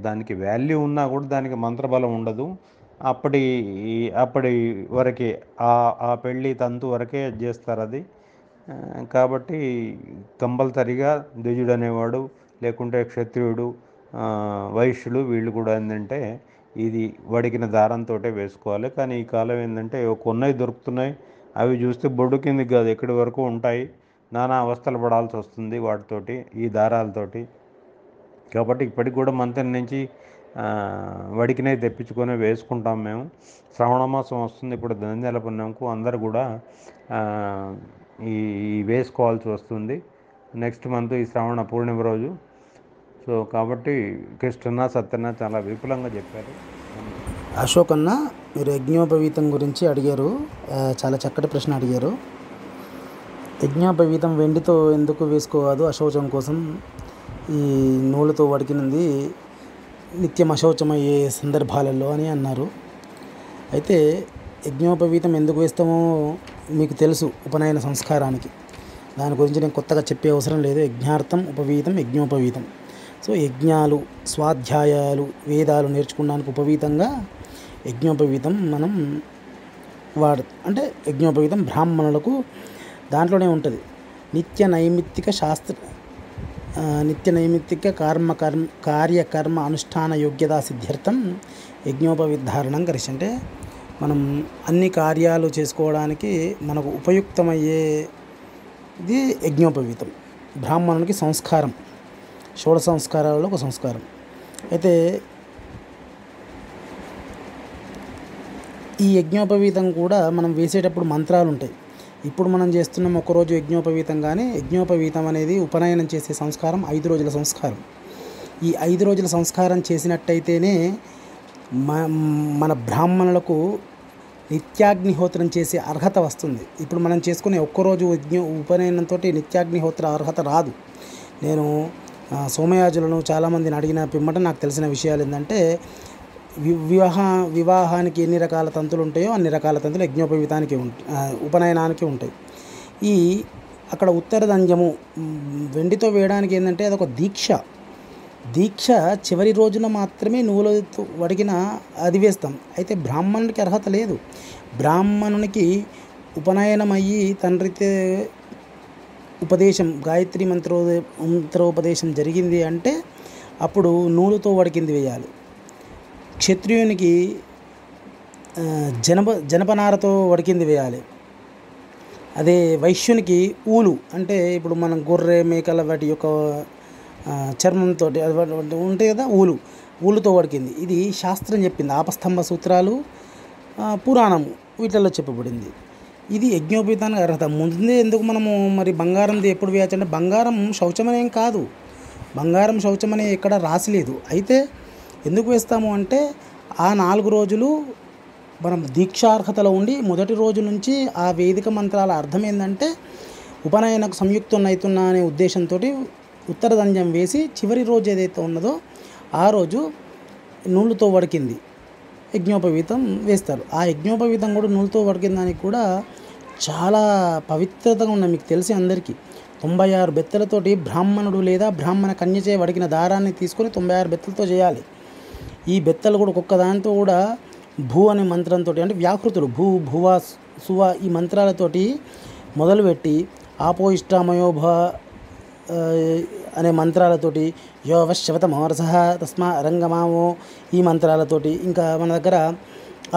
దానికి వాల్యూ ఉన్నా కూడా దానికి మంత్రబలం ఉండదు. అప్పటి అప్పటి వరకే ఆ పెళ్ళి తంతు వరకే చేస్తారు అది. కాబట్టి కంపల్సరిగా ద్విజుడు అనేవాడు లేకుంటే క్షత్రియుడు, వైశ్యులు వీళ్ళు కూడా ఏంటంటే ఇది వడికిన దారంతో వేసుకోవాలి. కానీ ఈ కాలం ఏంటంటే కొన్నవి దొరుకుతున్నాయి, అవి చూస్తే బొడ్డు కిందకి కాదు ఎక్కడి వరకు ఉంటాయి, నానా అవస్థలు పడాల్సి వస్తుంది వాటితోటి, ఈ దారాలతోటి. కాబట్టి ఇప్పటికి కూడా మంతెన నుంచి వడికినవి తెప్పించుకొని వేసుకుంటాం మేము. శ్రావణ మాసం వస్తుంది ఇప్పుడు, దంజాల పుణ్యంకు అందరు కూడా ఈ వేసుకోవాల్సి వస్తుంది నెక్స్ట్ మంత్ ఈ శ్రావణ పూర్ణిమ రోజు. సో కాబట్టి కృష్ణ సత్యన్న చాలా విపులంగా చెప్పారు. అశోక్ అన్న, మీరు యజ్ఞోపవీతం గురించి అడిగారు, చాలా చక్కటి ప్రశ్న అడిగారు. యజ్ఞోపవీతం వెండితో ఎందుకు వేసుకోవాలి? అశౌచం కోసం. ఈ నూలుతో వడికినది నిత్యం అశౌచమయ్యే సందర్భాలలో అని అన్నారు. అయితే యజ్ఞోపవీతం ఎందుకు వేస్తామో మీకు తెలుసు, ఉపనయన సంస్కారానికి. దాని గురించి నేను కొత్తగా చెప్పే అవసరం లేదు. యజ్ఞార్థం ఉపవీతం, యజ్ఞోపవీతం. సో యజ్ఞాలు, స్వాధ్యాయాలు, వేదాలు నేర్చుకోవడానికి ఉపవీతంగా యజ్ఞోపవీతం మనం అంటే యజ్ఞోపవీతం బ్రాహ్మణులకు దాంట్లోనే ఉంటుంది. నిత్య నైమిత్తిక కార్యకర్మ అనుష్ఠాన యోగ్యతా సిద్ధ్యర్థం యజ్ఞోపవిధారణం కరిచి. అంటే మనం అన్ని కార్యాలు చేసుకోవడానికి మనకు ఉపయుక్తమయ్యేది యజ్ఞోపవీతం. బ్రాహ్మణునికి సంస్కారం, షోడశ సంస్కారాలలో ఒక సంస్కారం. అయితే ఈ యజ్ఞోపవీతం కూడా మనం వేసేటప్పుడు మంత్రాలు ఉంటాయి. ఇప్పుడు మనం చేస్తున్నాం ఒకరోజు యజ్ఞోపవీతం, కానీ యజ్ఞోపవీతం అనేది ఉపనయనం చేసే సంస్కారం 5 రోజుల సంస్కారం. ఈ 5 రోజుల సంస్కారం చేసినట్టయితేనే మన బ్రాహ్మణులకు నిత్యాగ్నిహోత్రం చేసే అర్హత వస్తుంది. ఇప్పుడు మనం చేసుకునే ఒక్కరోజు ఉపనయనంతో నిత్యాగ్నిహోత్ర అర్హత రాదు. నేను సోమయాజులను చాలామందిని అడిగిన పిమ్మట నాకు తెలిసిన విషయాలు ఏంటంటే, వివాహానికి ఎన్ని రకాల తంతులు ఉంటాయో అన్ని రకాల తంతులు యజ్ఞోపవీతానికి ఉపనయనానికి ఉంటాయి. అక్కడ ఉత్తరదంజము వెండితో వేయడానికి ఏంటంటే అదొక దీక్ష చివరి రోజున మాత్రమే నువ్వులతో వడికిన అది వేస్తాం. అయితే బ్రాహ్మణునికి అర్హత లేదు. బ్రాహ్మణునికి ఉపనయనమయ్యి తండ్రితో ఉపదేశం, గాయత్రి మంత్రోపదేశం జరిగింది అంటే అప్పుడు నూలుతో వడికింది వేయాలి. క్షత్రియునికి జనపనారతో వడికింది వేయాలి. అదే వైశ్యునికి ఊలు, అంటే ఇప్పుడు మనం గొర్రె, మేకల వాటి యొక్క చర్మంతో ఉంటాయి కదా, ఊలుతో వడికింది. ఇది శాస్త్రం చెప్పింది. ఆపస్తంభ సూత్రాలు, పురాణము వీటిల్లో చెప్పబడింది. ఇది యజ్ఞోపవీతానికి అర్హత. ముందే ఎందుకు మనము మరి బంగారంది ఎప్పుడు వేయచ్చు అంటే, బంగారం శౌచమనేం కాదు, బంగారం శౌచమనే ఎక్కడ రాసిలేదు. అయితే ఎందుకు వేస్తాము అంటే ఆ 4 రోజులు మనం దీక్షార్హతలో ఉండి మొదటి రోజు నుంచి ఆ వేదిక మంత్రాల అర్థం ఏంటంటే ఉపనయనకు సంయుక్తం అవుతున్నా అనే ఉద్దేశంతో ఉత్తరదంజం వేసి చివరి రోజు ఏదైతే ఉన్నదో ఆ రోజు నూలుతో వడికింది యజ్ఞోపవీతం వేస్తారు. ఆ యజ్ఞోపవీతం కూడా నూలుతో వడికిన దానికి కూడా చాలా పవిత్రతగా ఉన్నాయి. మీకు తెలిసి అందరికీ 96 బెత్తలతోటి బ్రాహ్మణుడు లేదా బ్రాహ్మణ కన్యచే వడికిన దారాన్ని తీసుకొని 96 బెత్తలతో చేయాలి. ఈ బెత్తలు కూడా ఒక్కొక్క దాంతో కూడా భూ అనే మంత్రంతో, అంటే వ్యాకృతులు భూ, భువ, సువ ఈ మంత్రాలతోటి మొదలుపెట్టి ఆపో ఇష్టామయోభ అనే మంత్రాలతోటి యోవశవతమోరస తస్మా రంగమావో ఈ మంత్రాలతోటి, ఇంకా మన దగ్గర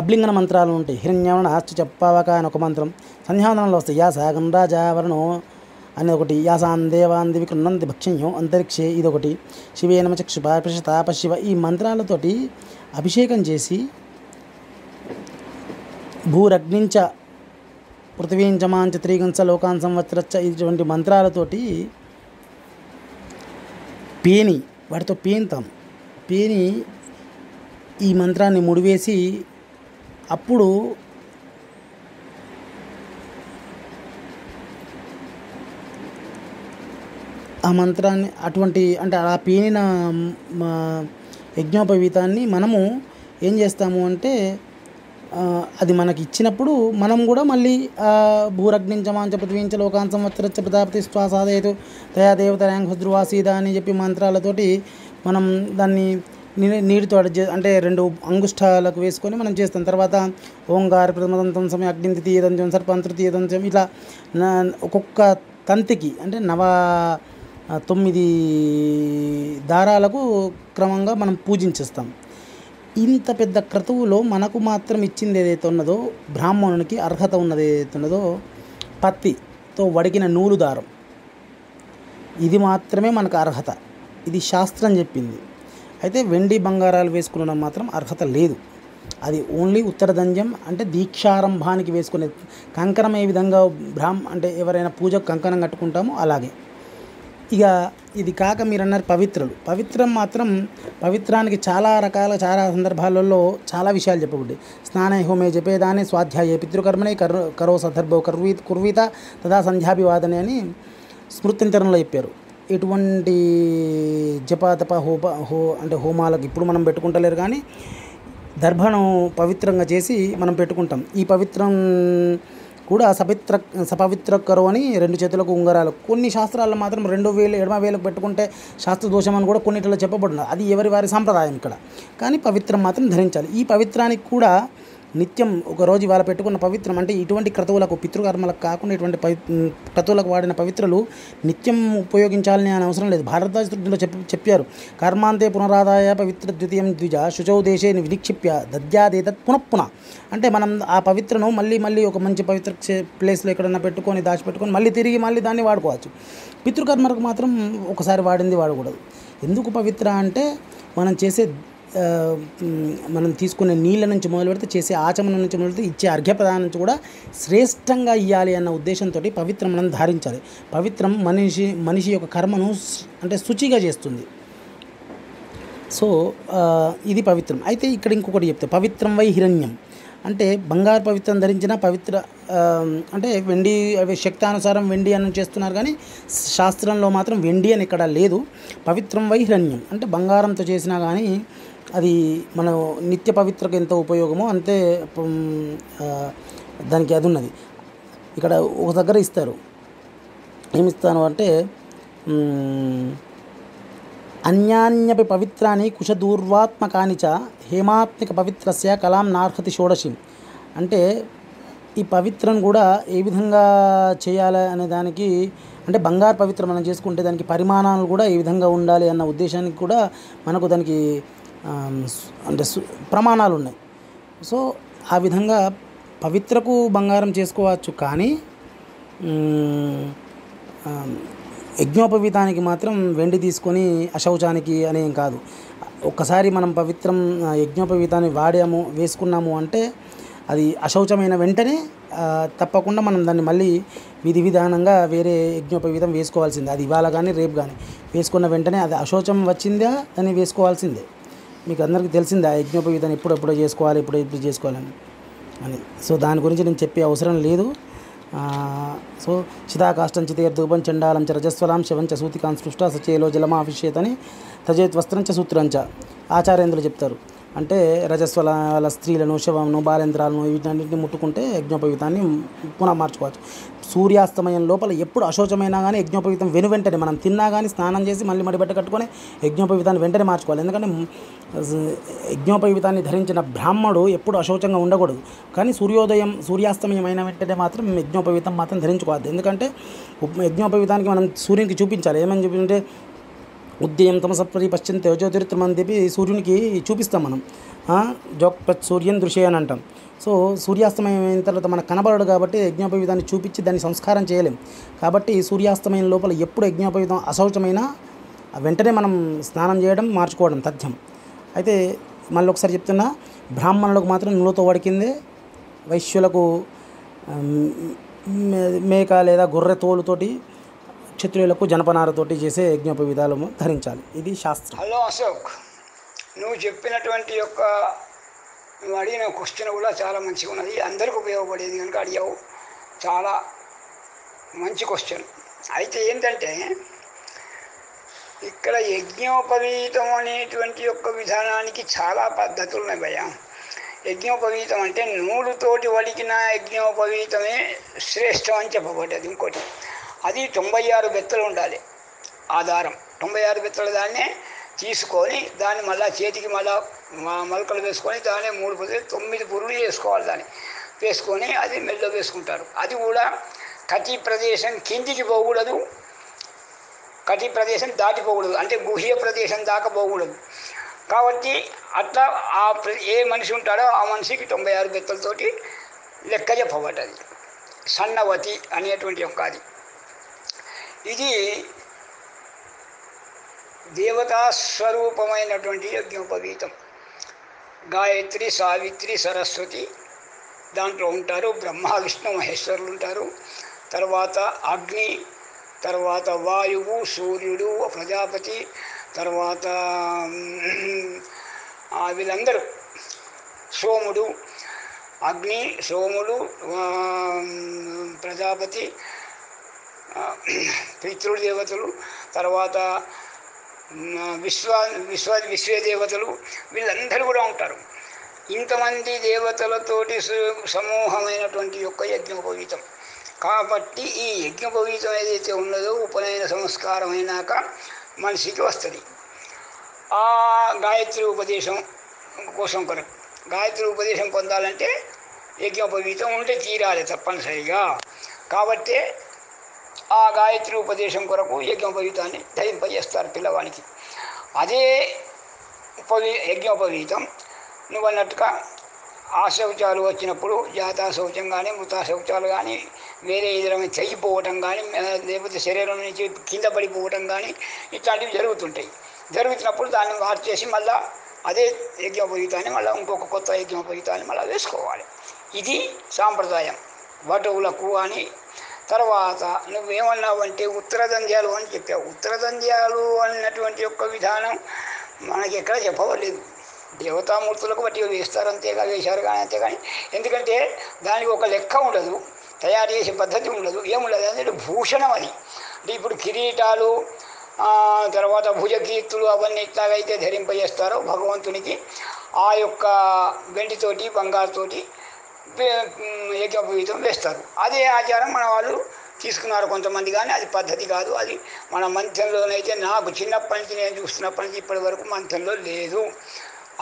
అబ్లింగన మంత్రాలు ఉంటాయి. హిరణ్యవణ చెప్పావక అని ఒక మంత్రం, సంధ్యావనంలో వస్తాయి. యాసాగం రాజావరణో అని ఒకటి, యాసాన్ దేవాన్ వికృన్నంతి భక్ష్యం అంతరిక్షే ఇదొకటి, శివే నమ చక్షుప ప్రశతాప శివ ఈ మంత్రాలతోటి అభిషేకం చేసి భూరగ్నించ పృథివీంచమాంచ త్రిగంస లోకాన్ సంవత్సరచ్చ ఇటువంటి మంత్రాలతోటి వాటితో పేనుతాం. పేని ఈ మంత్రాన్ని ముడివేసి అప్పుడు ఆ మంత్రాన్ని అంటే ఆ పేనిన యజ్ఞోపవీతాన్ని మనము ఏం చేస్తాము అంటే అది మనకి ఇచ్చినప్పుడు మనం కూడా మళ్ళీ భూరగ్నించమాంచ పృథ్వీంచ లోకాన్ సంవత్సరచ్చ ప్రజాపతి శ్వాసాదయతు తయా దేవతరాంగ్ హుద్రువాసీద అని చెప్పి మంత్రాలతోటి మనం దాన్ని నీటితో అంటే 2 అంగుష్టాలకు వేసుకొని మనం చేస్తాం. తర్వాత ఓంకార ప్రథమదంతం సమయం అగ్ని తీయదంచం సర్పంతృ తీయదంచం ఇట్లా ఒక్కొక్క తంతికి అంటే 9 దారాలకు క్రమంగా మనం పూజించేస్తాం. ఇంత పెద్ద క్రతువులో మనకు మాత్రం ఇచ్చింది ఏదైతే ఉన్నదో, బ్రాహ్మణునికి అర్హత ఉన్నది ఏదైతే ఉన్నదో, పత్తితో వడికిన నూలు దారం, ఇది మాత్రమే మనకు అర్హత. ఇది శాస్త్రం చెప్పింది. అయితే వెండి బంగారాలు వేసుకునడం మాత్రం అర్హత లేదు. అది ఓన్లీ ఉత్తరదంజం అంటే దీక్షారంభానికి వేసుకునే కంకణం ఏ విధంగా అంటే ఎవరైనా పూజకు కంకణం కట్టుకుంటామో అలాగే. ఇక ఇది కాక మీరు అన్నారు పవిత్రం మాత్రం పవిత్రానికి చాలా సందర్భాలలో చాలా విషయాలు చెప్పబడ్డాయి. స్నాన హోమే జపేదానే స్వాధ్యాయ పితృకర్మనే కరో సందర్భో కుర్వీత తదా సంధ్యాభివాదనే అని స్మృత్యంతరంలో చెప్పారు. ఎటువంటి జపతప అంటే హోమాలకు ఇప్పుడు మనం పెట్టుకుంటలేరు, కానీ దర్భను పవిత్రంగా చేసి మనం పెట్టుకుంటాం. ఈ పవిత్రం కూడా సపవిత్రకరు అని 2 చేతులకు ఉంగరాలు. కొన్ని శాస్త్రాల్లో మాత్రం 2 వేలు ఎడమ వేలకు పెట్టుకుంటే శాస్త్ర దోషం అని కూడా కొన్నిటిలో చెప్పబడినది. అది ఎవరి సాంప్రదాయం ఇక్కడ. కానీ పవిత్రం మాత్రం ధరించాలి. ఈ పవిత్రానికి కూడా నిత్యం ఒకరోజు ఇవాళ పెట్టుకున్న పవిత్రం అంటే ఇటువంటి క్రతువులకు పితృకర్మలకు కాకుండా ఇటువంటి క్రతువులకు వాడిన పవిత్రలు నిత్యం ఉపయోగించాలని అని అవసరం లేదు. భారద్వాజ సృష్టిలో చెప్పారు, కర్మాంతే పునరాదాయ పవిత్ర ద్వితీయం ద్విజ శుచౌ దేశే వినిక్షిప్య దద్యాదేతత్ పునఃపున. అంటే మనం ఆ పవిత్రను మళ్ళీ ఒక మంచి పవిత్ర ప్లేస్లో ఎక్కడన్నా పెట్టుకొని దాచిపెట్టుకొని మళ్ళీ దాన్ని వాడుకోవచ్చు. పితృకర్మలకు మాత్రం ఒకసారి వాడింది వాడకూడదు. ఎందుకు పవిత్ర అంటే మనం తీసుకునే నీళ్ళ నుంచి మొదలు పెడితే, చేసే ఆచమనం నుంచి మొదలు పెడితే, ఇచ్చే అర్ఘ్యప్రదానం నుంచి కూడా శ్రేష్టంగా ఇవ్వాలి అన్న ఉద్దేశంతో పవిత్రం మనం ధారించాలి. పవిత్రం మనిషి యొక్క కర్మను అంటే శుచిగా చేస్తుంది. సో ఇది పవిత్రం. అయితే ఇక్కడ ఇంకొకటి చెప్తే పవిత్రం వై హిరణ్యం అంటే బంగారు పవిత్రం ధరించిన పవిత్ర అంటే వెండి శక్తానుసారం వెండి అని చేస్తున్నారు, కానీ శాస్త్రంలో మాత్రం వెండి అని ఇక్కడ లేదు. పవిత్రం వై హిరణ్యం అంటే బంగారంతో చేసినా కానీ అది మన నిత్య పవిత్రకు ఎంత ఉపయోగమో అంతే దానికి అది ఉన్నది. ఇక్కడ ఒక దగ్గర ఇస్తారు, ఏమిస్తాను అంటే అన్యాన్యపి పవిత్రాన్ని కుశదూర్వాత్మకాని చ హేమాత్మిక పవిత్రస్య కలాం నార్హతి షోడశి. అంటే ఈ పవిత్రం కూడా ఏ విధంగా చేయాలి అనే దానికి అంటే బంగారు పవిత్రం మనం చేసుకుంటే దానికి పరిమాణాలు కూడా ఏ విధంగా ఉండాలి అన్న ఉద్దేశానికి కూడా మనకు దానికి అంటే ప్రమాణాలు ఉన్నాయి. సో ఆ విధంగా పవిత్రకు బంగారం చేసుకోవచ్చు, కానీ యజ్ఞోపవీతానికి మాత్రం వెండి తీసుకొని అశౌచానికి అనేం కాదు. ఒక్కసారి మనం పవిత్రం యజ్ఞోపవీతాన్ని వేసుకున్నాము అంటే అది అశౌచమైన వెంటనే తప్పకుండా మనం దాన్ని మళ్ళీ విధి విధానంగా వేరే యజ్ఞోపవీతం వేసుకోవాల్సిందే. అది ఇవాళ కానీ రేపు కానీ వేసుకున్న వెంటనే అది అశౌచం వచ్చిందా దాన్ని వేసుకోవాల్సిందే. మీకు అందరికీ తెలిసిందే ఆ యజ్ఞోపవీతాన్ని ఎప్పుడెప్పుడో చేసుకోవాలి, ఇప్పుడు చేసుకోవాలని అని. సో దాని గురించి నేను చెప్పే అవసరం లేదు. సో చిదాకాష్టం చితేర్ధూపం చండాలం చ రజస్వలాం శివం చ సూతికాన్ సృష్ట సచేలో జలమాభిషేతని తజేత్ వస్త్రం చ సూత్రంచ ఆచార్యేంద్రులు చెప్తారు. అంటే రజస్వలాల స్త్రీలను శవమును బాలేంద్రాలను వీటన్నింటిని ముట్టుకుంటే యజ్ఞోపవీతాన్ని పునః మార్చుకోవచ్చు. సూర్యాస్తమయం లోపల ఎప్పుడు అశౌచమైనా కానీ యజ్ఞోపవీతం వెంటనే మనం తిన్నా కానీ స్నానం చేసి మళ్ళీ మడిబట్ట కట్టుకొని యజ్ఞోపవీతాన్ని వెంటనే మార్చుకోవాలి. ఎందుకంటే యజ్ఞోపవీతాన్ని ధరించిన బ్రాహ్మడు ఎప్పుడు అశౌచంగా ఉండకూడదు, కానీ సూర్యాస్తమయం అయిన వెంటనే మాత్రం యజ్ఞోపవీతం మాత్రం ధరించుకోవద్దు. ఎందుకంటే యజ్ఞోపవీతానికి మనం సూర్యునికి చూపించాలి. ఏమని చూపించంటే ఉదయం తమసపరి పశ్చిమ తేజోతిరిత్రం అని చెప్పి సూర్యునికి చూపిస్తాం మనం. జోక్పత్ సూర్యన్ దృశ్య అని అంటాం. సో సూర్యాస్తమయం అయిన తర్వాత మనకు కనబడడు కాబట్టి యజ్ఞోపవీతాన్ని చూపించి దాన్ని సంస్కారం చేయలేం. కాబట్టి సూర్యాస్తమయం లోపల ఎప్పుడు యజ్ఞోపవీతం అశౌచమైన వెంటనే మనం స్నానం చేయడం మార్చుకోవడం తథ్యం. అయితే మళ్ళీ ఒకసారి చెప్తున్నా, బ్రాహ్మణులకు మాత్రం నూలుతో వడికిందే, వైశ్యులకు మేక లేదా గొర్రె తోలుతోటి, క్షత్రియులకు జనపనారతోటి చేసే యజ్ఞోపవీతాలు ధరించాలి. ఇది శాస్త్రం. హలో అశోక్, నువ్వు చెప్పినటువంటి నువ్వు అడిగిన క్వశ్చన్ కూడా చాలా మంచిగా ఉన్నది, అందరికీ ఉపయోగపడేది కనుక అడిగావు. చాలా మంచి క్వశ్చన్. అయితే ఏంటంటే ఇక్కడ యజ్ఞోపవీతం అనేటువంటి విధానానికి చాలా పద్ధతులు ఉన్నాయి భయ్యా. యజ్ఞోపవీతం అంటే నూలుతోటి వలికిన యజ్ఞోపవీతమే శ్రేష్టం అని చెప్పబడ్డది. ఇంకోటి అది 96 బెత్తలు ఉండాలి ఆధారం. 96 బెత్తల దాన్నే తీసుకొని దాన్ని మళ్ళీ చేతికి మళ్ళా మొలకలు వేసుకొని దాన్ని 3 పురులు 9 పురులు వేసుకోవాలి. దాన్ని వేసుకొని అది మెల్లో వేసుకుంటారు. అది కూడా కటి ప్రదేశం కిందికి పోకూడదు, కటి ప్రదేశం దాటిపోకూడదు, అంటే గుహ్య ప్రదేశం దాకా పోకూడదు. కాబట్టి అట్లా ఏ మనిషి ఉంటాడో ఆ మనిషికి 96 బెత్తలతోటి లెక్క చెప్పబడ్డది. సన్నవతి అనేటువంటి యొక్క అది. ఇది దేవతాస్వరూపమైనటువంటి యజ్ఞోపవీతం. గాయత్రి, సావిత్రి, సరస్వతి దాంట్లో ఉంటారు. బ్రహ్మ, విష్ణు, మహేశ్వరులు ఉంటారు. తర్వాత అగ్ని, తర్వాత వాయువు, సూర్యుడు, ప్రజాపతి, తర్వాత వీళ్ళందరూ సోముడు, అగ్ని, సోముడు, ప్రజాపతి, పితృ దేవతలు, తర్వాత విశ్వే దేవతలు, వీళ్ళందరూ కూడా ఉంటారు. ఇంతమంది దేవతలతోటి సమూహమైనటువంటి యొక్క యజ్ఞోపవీతం. కాబట్టి ఈ యజ్ఞోపవీతం ఏదైతే ఉన్నదో ఉపనయన సంస్కారం అయినాక మనిషికి వస్తుంది. ఆ గాయత్రి ఉపదేశం కోసం కొరకు గాయత్రి ఉపదేశం పొందాలంటే యజ్ఞోపవీతం ఉంటే తీరాలి తప్పనిసరిగా. కాబట్టి ఆ గాయత్రి ఉపదేశం కొరకు యజ్ఞోపవీతాన్ని ధరింపజేస్తారు పిల్లవానికి. అదే యజ్ఞోపవీతం నువ్వు అన్నట్టుగా ఆ శౌచాలు వచ్చినప్పుడు జాతా శౌచం కానీ మృతా శౌచాలు కానీ వేరే ఏదైనా తెగిపోవటం కానీ లేకపోతే శరీరం నుంచి కింద పడిపోవటం కానీ ఇట్లాంటివి జరుగుతుంటాయి. జరుగుతున్నప్పుడు దాన్ని మార్చేసి మళ్ళీ అదే యజ్ఞోపవీతాన్ని మళ్ళీ ఇంకొక కొత్త యజ్ఞోపవీతాన్ని మళ్ళీ వేసుకోవాలి. ఇది సాంప్రదాయం వటువులకు అని. తర్వాత నువ్వేమన్నావంటే ఉత్తరదంధ్యాలు అని చెప్పావు. ఉత్తరదంధ్యాలు అన్నటువంటి యొక్క విధానం మనకి ఎక్కడ చెప్పవలేదు. దేవతామూర్తులకు బట్టి వేస్తారు అంతేగా, వేశారు కానీ అంతేగాని. ఎందుకంటే దానికి ఒక లెక్క ఉండదు, తయారు చేసే పద్ధతి ఉండదు, ఏముండదు. అంటే భూషణం అది. అంటే ఇప్పుడు కిరీటాలు, తర్వాత భుజకీర్తులు అవన్నీ ఎట్లాగైతే ధరింపజేస్తారో భగవంతునికి ఆ యొక్క వెండితోటి బంగారుతోటి యజ్ఞోపవీతం వేస్తారు. అదే ఆచారం మన వాళ్ళు తీసుకున్నారు కొంతమంది, కానీ అది పద్ధతి కాదు. అది మన మంత్రంలోనైతే నాకు చిన్నప్పటి నుంచి నేను చూస్తున్నప్పటి నుంచి ఇప్పటి వరకు మంత్రంలో లేదు.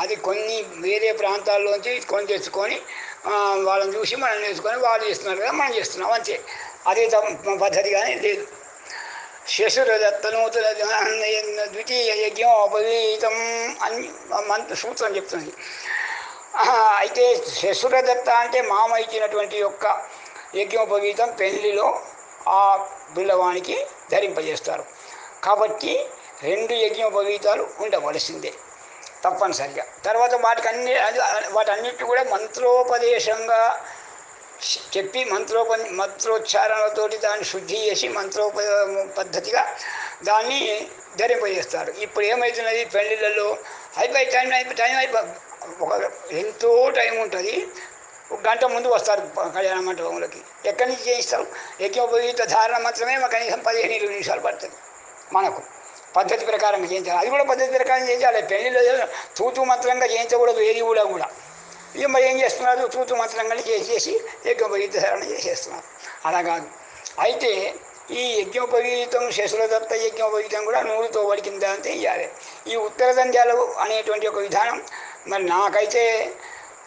అది కొన్ని వేరే ప్రాంతాల్లోంచి కొని తెచ్చుకొని వాళ్ళని చూసి మనం నేర్చుకొని వాళ్ళు చేస్తున్నారు కదా మనం చేస్తున్నాం అంతే. అదే పద్ధతి కానీ లేదు. శశురదత్తనూతన ద్వితీయ యజ్ఞోపవీతం అని సూత్రం చెప్తుంది. అయితే శశురదత్త అంటే మామ ఇచ్చినటువంటి యొక్క యజ్ఞోపవీతం పెళ్లిలో ఆ పిల్లవానికి ధరింపజేస్తారు. కాబట్టి 2 యజ్ఞోపవీతాలు ఉండవలసిందే తప్పనిసరిగా. తర్వాత వాటన్నిటి కూడా మంత్రోపదేశంగా చెప్పి మంత్రోచ్చారణలతోటి దాన్ని శుద్ధి చేసి పద్ధతిగా దాన్ని ధరింపజేస్తారు. ఇప్పుడు ఏమవుతున్నది పెళ్ళిళ్ళలో అయిపోయి టైం ఒక ఎంతో టైం ఉంటుంది. 1 గంట ముందు వస్తారు కళ్యాణ మండపంలోకి. ఎక్కడి నుంచి చేయిస్తారు? యజ్ఞోపవీత ధారణ మాత్రమే కనీసం 15-20 నిమిషాలు పడుతుంది మనకు పద్ధతి ప్రకారం చేయించాలి. అది కూడా పద్ధతి ప్రకారం చేయించాలి. పెళ్ళిలో తూతు మంత్రంగా చేయించకూడదు ఏది కూడా. ఇక మరి ఏం చేస్తున్నారు? తూతు మంత్రంగా చేసేసి యజ్ఞోపవీత ధారణ చేసేస్తున్నారు. అలా కాదు. అయితే ఈ యజ్ఞోపవీతం శశురదత్త యజ్ఞోపవీతం కూడా నూలుతో వడికిందా అంతే ఇవ్వాలి. ఈ ఉత్తరదంధ్యాలు అనేటువంటి ఒక విధానం మరి నాకైతే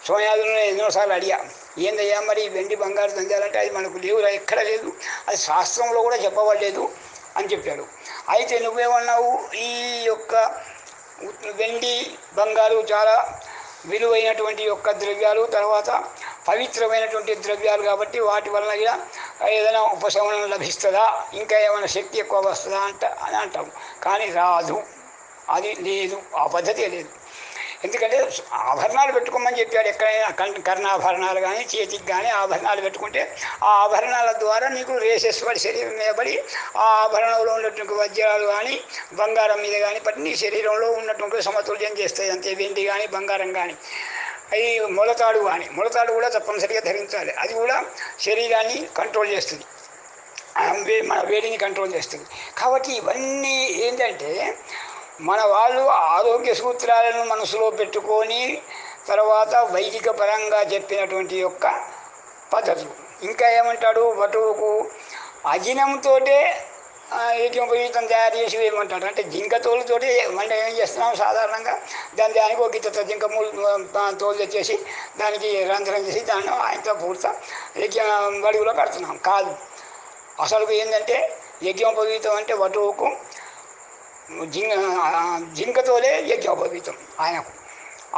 సోమయాదులను ఎన్నోసార్లు అడిగా, ఏందయ్యా మరి వెండి బంగారు దంధ్యాలంటే అది మనకు లేవురా, ఎక్కడ లేదు, అది శాస్త్రంలో కూడా చెప్పబడలేదు అని చెప్పాడు. అయితే నువ్వేమన్నావు? ఈ యొక్క వెండి బంగారు చాలా విలువైనటువంటి యొక్క ద్రవ్యాలు, తర్వాత పవిత్రమైనటువంటి ద్రవ్యాలు కాబట్టి వాటి వలన కూడా ఏదైనా ఉపశమనం లభిస్తుందా, ఇంకా ఏమైనా శక్తి ఎక్కువ వస్తుందా అని అంటాం. కానీ రాదు, అది లేదు, ఆ పద్ధతే లేదు. ఎందుకంటే ఆభరణాలు పెట్టుకోమని చెప్పాడు. ఎక్కడైనా కర్ణాభరణాలు కానీ చేతికి కానీ ఆభరణాలు పెట్టుకుంటే ఆ ఆభరణాల ద్వారా నీకు రేసెస్ పడి శరీరం మీద పడి ఆ ఆభరణంలో ఉన్నటువంటి వజ్రాలు కానీ బంగారం మీద కానీ పట్టి నీ శరీరంలో ఉన్నటువంటి సమతుల్యం చేస్తాయి అంతే. వెండి కానీ బంగారం కానీ. అవి మొలతాడు కూడా తప్పనిసరిగా ధరించాలి. అది కూడా శరీరాన్ని కంట్రోల్ చేస్తుంది, మన వేడిని కంట్రోల్ చేస్తుంది. కాబట్టి ఇవన్నీ ఏంటంటే మన వాళ్ళు ఆరోగ్య సూత్రాలను మనసులో పెట్టుకొని తర్వాత వైదిక పరంగా చెప్పినటువంటి యొక్క పద్ధతులు. ఇంకా ఏమంటాడు, వటువుకు అజినంతో యజ్ఞోపవీతం తయారు చేసి ఏమంటాడు అంటే జింక తోలుతోటి అంటే ఏం చేస్తున్నాం సాధారణంగా దానికి ఒక గిత్త జింక తోలు తెచ్చేసి దానికి రంధ్రం చేసి దాన్ని ఆయనతో పూర్త యజ్ఞ వడుగులో కడుతున్నాం. కాదు, అసలు ఏంటంటే యజ్ఞోపవీతం అంటే వటువుకు జింకతోలే యజ్ఞోపవీతం ఆయనకు,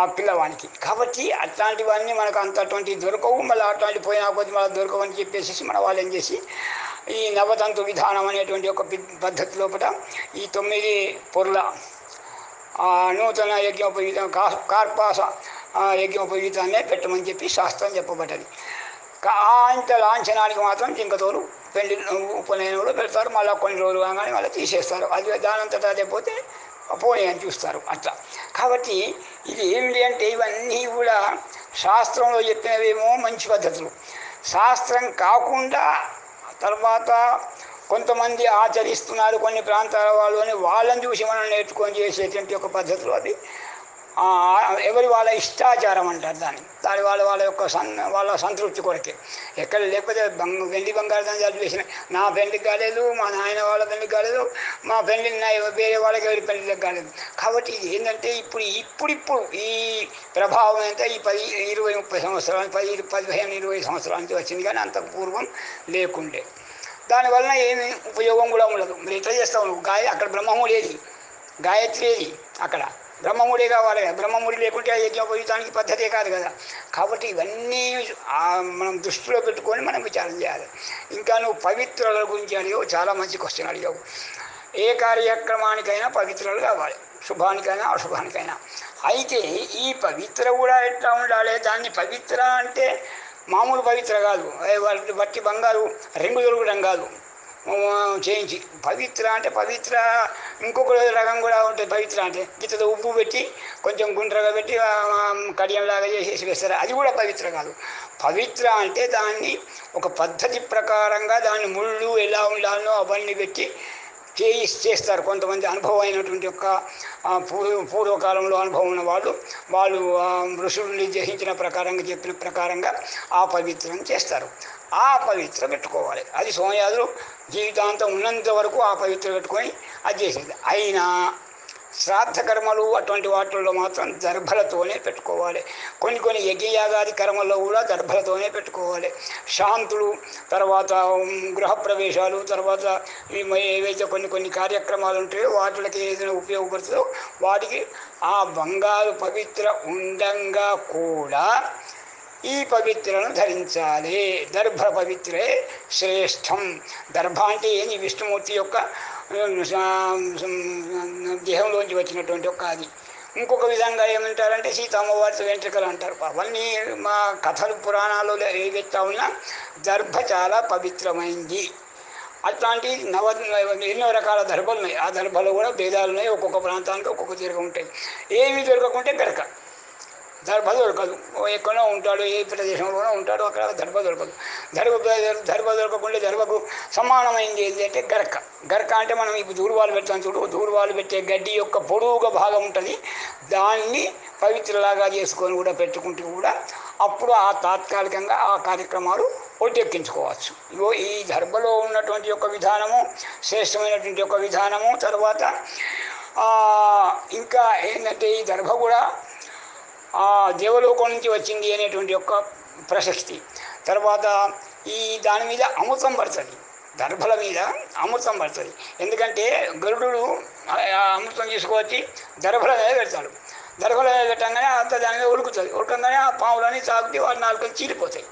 ఆ పిల్లవానికి. కాబట్టి అట్లాంటివన్నీ మనకు అటువంటివి దొరకవు. మళ్ళీ అట్లాంటి పోయినా కొద్ది మళ్ళీ దొరకవు అని చెప్పేసి మన వాళ్ళు ఏం చేసి ఈ నవతంతు విధానం అనేటువంటి ఒక పద్ధతి లోపల ఈ 9 పొర్ల నూతన యజ్ఞోపవీతం కార్పాస యజ్ఞోపవీతాన్నే పెట్టమని చెప్పి శాస్త్రం చెప్పబడ్డది. అంత లాంఛనానికి మాత్రం జింకతోలు పెళ్లి ఉపనయనంలో పెడతారు. మళ్ళీ కొన్ని రోజులు కాగానే మళ్ళీ తీసేస్తారు. అది దానంతటా లేకపోతే పోనీ అని చూస్తారు అట్లా. కాబట్టి ఇది ఏమిటి అంటే ఇవన్నీ కూడా శాస్త్రంలో చెప్పినవేమో మంచి పద్ధతులు. శాస్త్రం కాకుండా తర్వాత కొంతమంది ఆచరిస్తున్నారు కొన్ని ప్రాంతాల వాళ్ళు అని వాళ్ళని చూసి మనం నేర్చుకొని చేసేటువంటి ఒక పద్ధతులు అవి ఎవరి వాళ్ళ ఇష్టాచారం అంటారు దాని వాళ్ళ యొక్క వాళ్ళ సంతృప్తి కొరకే. ఎక్కడ లేకపోతే వెండి బంగారు దండాలు వేసిన నా పెళ్లికి కాలేదు, మా నాయన వాళ్ళ పెళ్లికి కాలేదు, మా పెళ్లి వేరే వాళ్ళకి ఎవరి పెళ్లికి కాలేదు. కాబట్టి ఇది ఏంటంటే ఇప్పుడు ఈ ప్రభావం అంటే ఈ 10-20-30 సంవత్సరాలు 15-20 సంవత్సరాల నుంచి వచ్చింది, కానీ అంత పూర్వం లేకుండే. దానివల్ల ఏమి ఉపయోగం కూడా ఉండదు. మీరు ఎట్లా చేస్తావు నువ్వు అక్కడ బ్రహ్మముడి ఏది, గాయత్రి ఏది, అక్కడ బ్రహ్మముడే కావాలి కదా. బ్రహ్మముడి లేకుంటే యజ్ఞోపవీతానికి పద్ధతే కాదు కదా. కాబట్టి ఇవన్నీ మనం దృష్టిలో పెట్టుకొని మనం విచారం చేయాలి. ఇంకా నువ్వు పవిత్రుల గురించి అడిగావు, చాలా మంచి క్వశ్చన్ అడిగావు. ఏ కార్యక్రమానికైనా పవిత్రులు కావాలి, శుభానికైనా అశుభానికైనా. అయితే ఈ పవిత్ర కూడా ఎట్లా ఉండాలి, దాన్ని పవిత్ర అంటే మామూలు పవిత్ర కాదు, బట్టి బంగారు రింగు దొరకడం కాదు చేయించి. పవిత్ర అంటే పవిత్ర ఇంకొక రకం కూడా ఉంటుంది. పవిత్ర అంటే గిత్తతో ఉప్పు పెట్టి కొంచెం గుండ్రగా పెట్టి కడియంలాగా చేసేసి వేస్తారు, అది కూడా పవిత్ర కాదు. పవిత్ర అంటే దాన్ని ఒక పద్ధతి ప్రకారంగా దాన్ని ముళ్ళు ఎలా ఉండాలనో అవన్నీ పెట్టి చేస్తారు. కొంతమంది అనుభవం అయినటువంటి యొక్క పూర్వకాలంలో అనుభవం ఉన్న వాళ్ళు ఋషులు నిర్దేశించిన ప్రకారంగా చెప్పిన ప్రకారంగా ఆ పవిత్రం చేస్తారు. ఆ పవిత్ర పెట్టుకోవాలి. అది సోమయాదులు జీవితాంతం ఉన్నంత వరకు ఆ పవిత్ర పెట్టుకొని అది చేసేది. అయినా శ్రాద్ధ కర్మలు అటువంటి వాటిల్లో మాత్రం దర్భలతోనే పెట్టుకోవాలి. కొన్ని యజ్ఞయాగాది కర్మల్లో కూడా దర్భలతోనే పెట్టుకోవాలి. శాంతులు, తర్వాత గృహప్రవేశాలు, తర్వాత ఏవైతే కొన్ని కార్యక్రమాలు ఉంటాయో వాటికి ఏదైనా ఉపయోగపడుతుందో వాటికి ఆ బంగారు పవిత్ర ఉండంగా కూడా ఈ పవిత్రను ధరించాలి. దర్భ పవిత్రే శ్రేష్టం. దర్భ అంటే ఏంది, విష్ణుమూర్తి యొక్క దేహంలోంచి వచ్చినటువంటి ఒక అది. ఇంకొక విధంగా ఏమంటారంటే సీతమ్మవారితో వెంట్రుకలు అంటారు. అవన్నీ మా కథలు పురాణాలు ఏవెత్తా ఉన్నా దర్భ చాలా పవిత్రమైంది. అట్లాంటి ఎన్నో రకాల దర్భలు ఉన్నాయి. ఆ దర్భలు కూడా భేదాలు ఉన్నాయి. ఒక్కొక్క ప్రాంతానికి ఒక్కొక్క తీరుగా ఉంటాయి. ఏమి దొరకకుంటే గరక దర్భ దొరకదు. ఎక్కడో ఉంటాడు, ఏ ప్రదేశంలోనో ఉంటాడు, అక్కడ దర్భ దొరకదు. దర్భ దొరకకుండా దర్భకు సమానమైంది ఏంటి అంటే గరక అంటే మనం ఇప్పుడు దూర్వాలు పెడతాం చూడు, దూర్వాలు పెట్టే గడ్డి యొక్క పొడవుగా భాగం ఉంటుంది, దాన్ని పవిత్రలాగా చేసుకొని కూడా పెట్టుకుంటూ కూడా అప్పుడు ఆ తాత్కాలికంగా ఆ కార్యక్రమాలు ఒట్టెక్కించుకోవచ్చు. ఇగో ఈ దర్భలో ఉన్నటువంటి యొక్క విధానము శ్రేష్టమైనటువంటి యొక్క విధానము. తర్వాత ఇంకా ఏంటంటే ఈ దర్భ కూడా దేవలోకం నుంచి వచ్చింది అనేటువంటి యొక్క ప్రశస్తి. తర్వాత దాని మీద అమృతం పడుతుంది, దర్భల మీద అమృతం పడుతుంది. ఎందుకంటే గరుడు అమృతం తీసుకువచ్చి దర్భల మీద పెడతాడు. దర్భల మీద పెట్టంగానే అంత దాని మీద ఉడకంగానే ఆ పాములని తాగితే వాటి నాలుగు చీలిపోతాయి.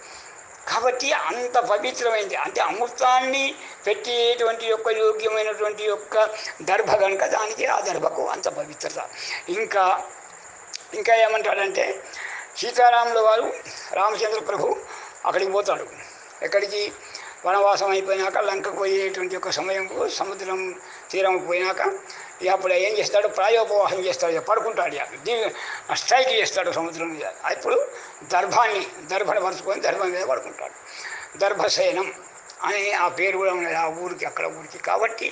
కాబట్టి అంత పవిత్రమైంది. అంటే అమృతాన్ని పెట్టేటువంటి యొక్క యోగ్యమైనటువంటి యొక్క దర్భ కనుక దానికి ఆ దర్భకు అంత పవిత్రత. ఇంకా ఏమంటాడంటే సీతారాముల వారు రామచంద్ర ప్రభు అక్కడికి పోతాడు. ఎక్కడికి, వనవాసం అయిపోయినాక లంకకు పోయేటువంటి ఒక సమయంకు సముద్రం తీరం పోయినాక అప్పుడు ఏం చేస్తాడు, ప్రాయోపవాసం చేస్తాడు, పడుకుంటాడు, స్ట్రైక్ చేస్తాడు సముద్రం మీద. అప్పుడు దర్భను పరుచుకొని దర్భ మీద పడుకుంటాడు. దర్భశయనం అని ఆ పేరు కూడా ఉన్నది ఆ ఊరికి, అక్కడ ఊరికి. కాబట్టి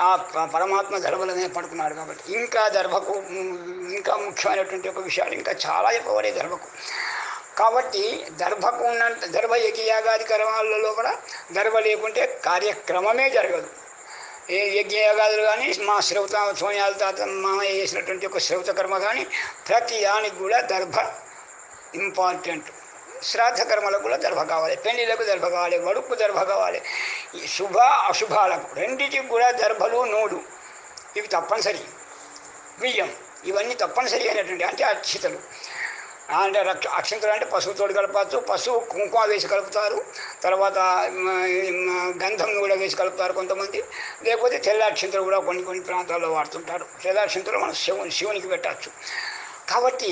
ఆ పరమాత్మ దర్భల మీద పడుకున్నాడు. కాబట్టి ఇంకా దర్భకు ఇంకా ముఖ్యమైనటువంటి ఒక విషయాలు ఇంకా చాలా చెప్పబడే దర్భకు. కాబట్టి దర్భకు ఉన్నంత దర్భ యజ్ఞయాగాది కర్మాలలో కూడా దర్భ లేకుంటే కార్యక్రమమే జరగదు. ఏ యజ్ఞయాగాదులు కానీ మా శ్రౌత సోనియాల తాత మామయ్య చేసినటువంటి ఒక శ్రౌత కర్మ కానీ ప్రతి దానికి కూడా దర్భ ఇంపార్టెంట్. శ్రాద్ధ కర్మలకు కూడా దర్భ కావాలి, పెళ్లిలకు దర్భ కావాలి, వడుకు దర్భ కావాలి. ఈ శుభ అశుభాలకు రెండింటికి కూడా దర్భలు, నూలు ఇవి తప్పనిసరి. బియ్యం ఇవన్నీ తప్పనిసరి అయినటువంటి అంటే అక్షితలు అంటే అక్షంతలు అంటే పశువుతోటి కలపచ్చు. పశువు కుంకుమ వేసి కలుపుతారు, తర్వాత గంధం కూడా వేసి కలుపుతారు కొంతమంది. లేకపోతే తెల్ల అక్షంతలు కూడా కొన్ని కొన్ని ప్రాంతాల్లో వాడుతుంటారు. తెల్ల అక్షంతలు మనం శివునికి పెట్టచ్చు. కాబట్టి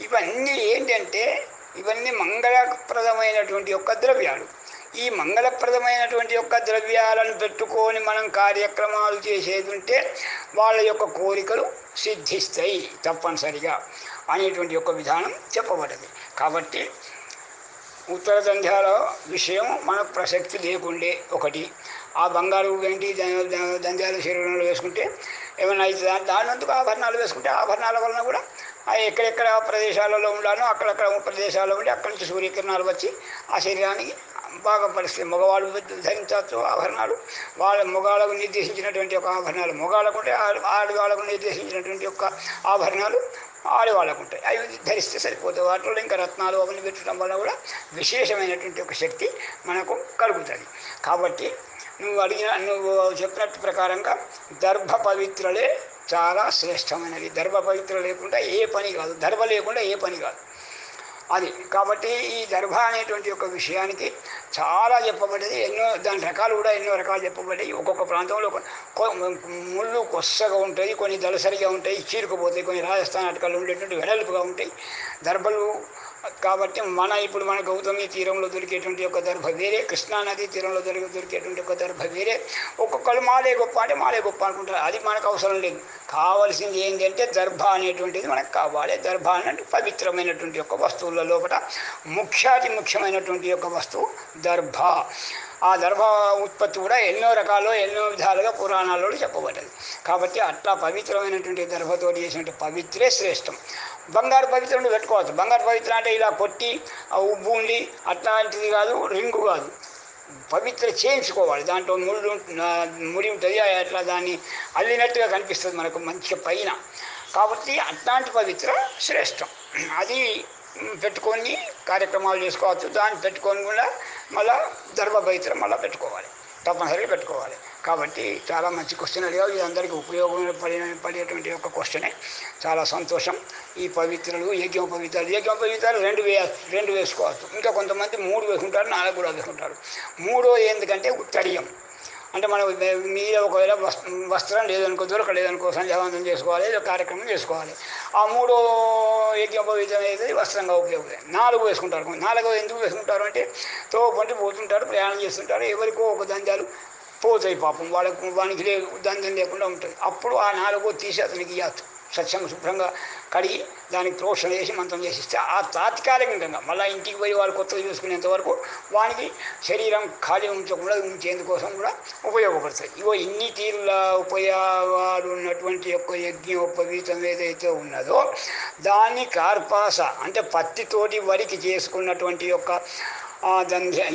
ఇవన్నీ ఏంటంటే ఇవన్నీ మంగళప్రదమైనటువంటి యొక్క ద్రవ్యాలు. ఈ మంగళప్రదమైనటువంటి యొక్క ద్రవ్యాలను పెట్టుకొని మనం కార్యక్రమాలు చేసేది ఉంటే వాళ్ళ యొక్క కోరికలు సిద్ధిస్తాయి తప్పనిసరిగా అనేటువంటి యొక్క విధానం చెప్పబడ్డది. కాబట్టి ఉత్తర దంధ్యాల విషయం మనకు ప్రసక్తి లేకుండే ఒకటి. ఆ బంగారు ఏంటి దంధ్యాల శరీరంలో వేసుకుంటే ఏమైనా అయితే దానందుకు ఆభరణాలు వేసుకుంటే ఆభరణాల వలన కూడా ఎక్కడెక్కడ ప్రదేశాలలో ఉండాలో అక్కడక్కడ ప్రదేశాల్లో ఉండి అక్కడి నుంచి సూర్యకిరణాలు వచ్చి ఆ శరీరానికి బాగా పరిస్థితి. మగవాళ్ళు ధరించవచ్చు ఆభరణాలు, వాళ్ళ మగవాళ్ళకు నిర్దేశించినటువంటి ఒక ఆభరణాలు మగవాళ్ళకు ఉంటాయి, ఆడవాళ్ళకు నిర్దేశించినటువంటి యొక్క ఆభరణాలు ఆడవాళ్ళకు ఉంటాయి. అవి ధరిస్తే సరిపోతుంది. వాటిలో ఇంకా రత్నాలు అవన్నీ పెట్టడం వల్ల కూడా విశేషమైనటువంటి ఒక శక్తి మనకు కలుగుతుంది. కాబట్టి నువ్వు చెప్పినట్టు ప్రకారంగా దర్భ పవిత్రలే చాలా శ్రేష్టమైనది. దర్భ పవిత్ర లేకుండా ఏ పని కాదు, దర్భ లేకుండా ఏ పని కాదు అది. కాబట్టి ఈ దర్భ అనేటువంటి ఒక విషయానికి చాలా చెప్పబడ్డది. దాని రకాలు కూడా ఎన్నో రకాలు చెప్పబడ్డాయి. ఒక్కొక్క ప్రాంతంలో ముళ్ళు కొచ్చగా ఉంటుంది, కొన్ని దళసరిగా ఉంటాయి, చీరుకుపోతాయి. కొన్ని రాజస్థాన్ అటకాలు ఉండేటువంటి వెడల్పుగా ఉంటాయి దర్భలు. కాబట్టి ఇప్పుడు మన గౌతమి తీరంలో దొరికేటువంటి ఒక దర్భ వేరే, కృష్ణానది తీరంలో దొరికేటువంటి ఒక దర్భ వేరే. ఒక్కొక్కరు మాలే గొప్ప అంటే మాలే గొప్ప అనుకుంటారు. అది మనకు అవసరం లేదు. కావాల్సింది ఏంటంటే దర్భ అనేటువంటిది మనకు కావాలి. దర్భ అంటే పవిత్రమైనటువంటి యొక్క వస్తువుల లోపల ముఖ్యమైనటువంటి యొక్క వస్తువు దర్భ. ఆ దర్భ ఉత్పత్తి కూడా ఎన్నో రకాల్లో ఎన్నో విధాలుగా పురాణాల్లో చెప్పబడ్డది. కాబట్టి అట్లా పవిత్రమైనటువంటి దర్భతోటి చేసినటువంటి పవిత్రే శ్రేష్టం. బంగారు పవిత్రను పెట్టుకోవచ్చు. బంగారు పవిత్ర అంటే ఇలా కొట్టి ఉబ్బు ఉండి అట్లాంటిది కాదు, రింగు కాదు. పవిత్ర చేయించుకోవాలి. దాంట్లో ముడి ఉంటుంది, అట్లా దాన్ని అల్లినట్టుగా కనిపిస్తుంది మనకు మంచిగా పైన. కాబట్టి అట్లాంటి పవిత్ర శ్రేష్టం. అది పెట్టుకొని కార్యక్రమాలు చేసుకోవచ్చు. దాన్ని పెట్టుకొని కూడా మళ్ళా దర్భ పవిత్ర మళ్ళీ పెట్టుకోవాలి, తప్పనిసరిగా పెట్టుకోవాలి. కాబట్టి చాలా మంచి క్వశ్చన్ అడిగావు. ఇది అందరికీ పడేటువంటి ఒక క్వశ్చనే. చాలా సంతోషం. ఈ పవిత్రలు యజ్ఞ పవిత్రాలు రెండు వేసుకోవచ్చు. ఇంకా కొంతమంది 3 వేసుకుంటారు, 4 కూడా వేసుకుంటారు. 3 ఎందుకంటే ఉత్తరీయం అంటే మనం మీద ఒకవేళ వస్త్రం లేదనుకో, దొరకలేదనుకో, సంధ్యావందనం చేసుకోవాలి, ఏదో కార్యక్రమం చేసుకోవాలి. ఆ 3 యజ్ఞోపవీతం అయితే వస్త్రంగా ఉపయోగపడుతుంది. 4 వేసుకుంటారు. 4 ఎందుకు వేసుకుంటారు అంటే తోపంటి పోతుంటారు, ప్రయాణం చేస్తుంటారు, ఎవరికో ఒక దందాలు పోతాయి పాపం, వానికి దందం లేకుండా ఉంటుంది. అప్పుడు ఆ 4 తీసి అతనికి ఇవ్వచ్చు. సత్యంగా శుభ్రంగా కడిగి దానికి ప్రోక్షణ చేసి మంత్రం చేసిస్తే ఆ తాత్కాలికంగా మళ్ళీ ఇంటికి పోయి వాళ్ళు కొత్తగా చూసుకునేంత వరకు వానికి శరీరం ఖాళీ ఉంచకుండా ఉంచేందుకోసం కూడా ఉపయోగపడుతుంది. ఇవో ఇన్ని తీరుల ఉపయోగాలు ఉన్నటువంటి యొక్క యజ్ఞోపవీతం ఏదైతే ఉన్నదో దాన్ని కార్పాస అంటే పత్తితోటి వరికి చేసుకున్నటువంటి యొక్క